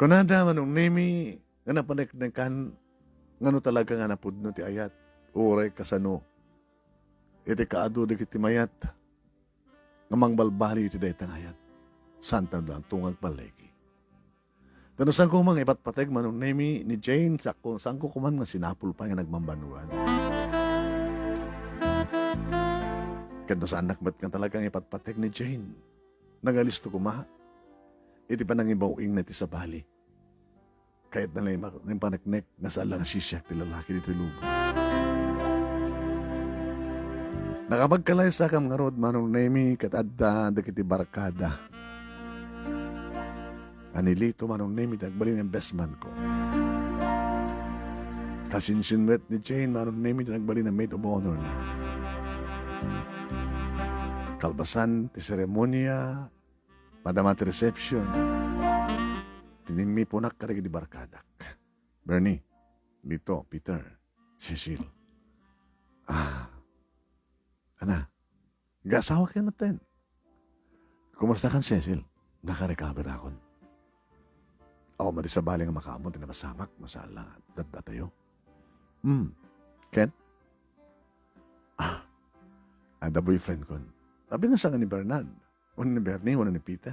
Kunada manong nemi, nga napaneknekan, ngano talaga nga napudno ti ayat, uray kasano, iti kaado di kiti mayat, nga mangbalbali iti daytang ayat, santa lang tungag balegi. Tano saan ko mang ipatpateg manong nemi ni Jane, saan ko kuman nga sinapul pa nga nagmambanuan. Kano sa anak ba't nga talagang ipatpateg ni Jane? Nagalisto ko ma. Iti pa nang ibawing na ti sa bali. Kahit na lang yung panaknek, nasa lang sisyak ti lalaki dito lugo. Nakapagkalay sa kam nga rod, manong nemi, katadda, dakiti barkada. Anilito, manong nemi, nagbali ng best man ko. Kasinsinwet ni Jane, manong nemi, nagbali ng maid of honor na. Kalbasan, ti seremonya, madamati reception. Tiningmi po nakaragi di barkadak. Bernie, Lito, Peter, Cecil. Ana, gasawa kayo natin. Kumusta kan, Cecil? Nakarecover akon. Ako matisabali nga makaamon, tinabasamak, masala, dadatayo. Ken? Ada boyfriend ko. Sabi na sa ni Bernard. Una ni Bernie, una ni Peter.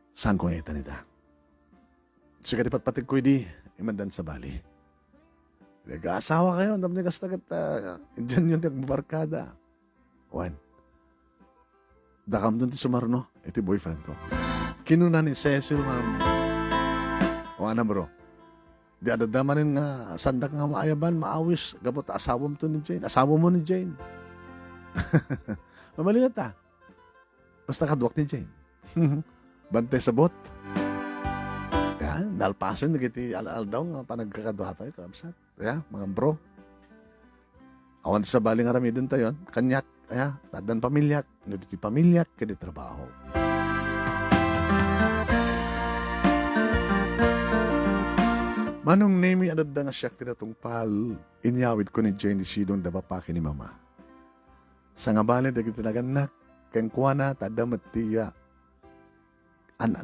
Saan ko ngayta nita? Sige, patig ko di, imandan sa bali. Nag-aasawa kayo, ang dami kastagat, dyan yun nagbabarkada. Juan, dakam dun ti sumarno, ito boyfriend ko. Kinuna ni Cecil, o ana bro, di adadamanin nga, sandak nga maayaban, maawis, gabot, asawa mo to ni Jane, asawa mo ni Jane. Mamali na ta. Basta kadwak ni Jane. Bantay sa bot. Yan, nalpasin, nagiti al-al daw nga panagkakadwa tayo, kabsat. Kaya, mga bro. Awan sa baling aramidin tayo, kanyak, kaya, tadan pamilyak, nagiti pamilyak, kadi trabaho. Manong nemi anad da nga siyak tinatungpal, inyawid ko ni Jane Isidong dabapaki ni Mama. Sa nga bali, dagiti naganak, kengkwana, tadamat tiya,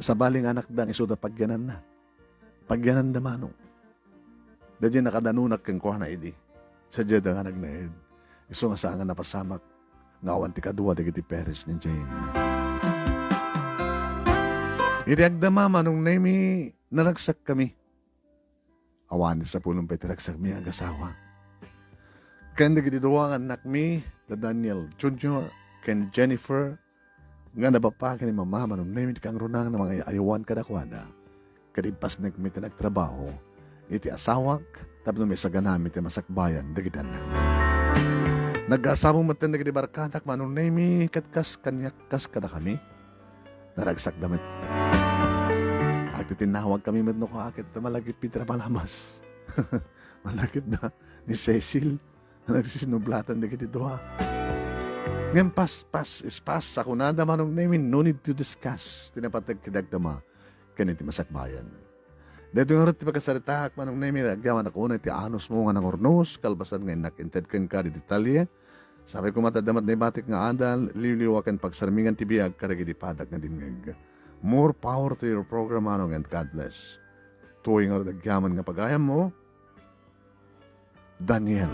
sa baling anak dang isuda pagyanan na. Pagyanan da manong. Dadya nakadanunak kang kuha na idi. Sa dyan nga nagnaid. Iso nga saan nga napasamak. Ngawan ti kadwa digiti parents ni Jane. Iriagdama manong nemi naragsak kami. Awan sa pulong petiragsak mi ang asawa. Kaya digiti duwangan anak mi, the Daniel Jr., ken Jennifer, nga nabapakin ni Mama manong nemi kang runang na mga ayawan kadakwada. Kadimpas nagmita nagtrabaho, iti asawak, tapos may saganamit yung masakbayan, dagitan na. Nag-asawang matan nagdi barkadak, manong nemi, katkas kanyakas kada kami, naragsak damit. At itinawag kami medno ko akit, malagip Peter Malamas. Malagip na ni Cecil, nagsisinublatan dagiti doha. Ngayon, pas, ako na manong nemi, no need to discuss, tinapatag kidagdama, kaniti masakbayan. Dito nga rin pagkasaritak manong nemi, agyaman ako na iti anos mo nga ng ornos, kalbasan nga nakinted kang ka di detalye. Sabi ko matadamat na ibatik nga adal, liliwakan pagsarmingan tibiyag karagi di padag na dingeg. More power to your program manong and God bless. Tuwing nga rin agyaman nga pagayam mo, Daniel.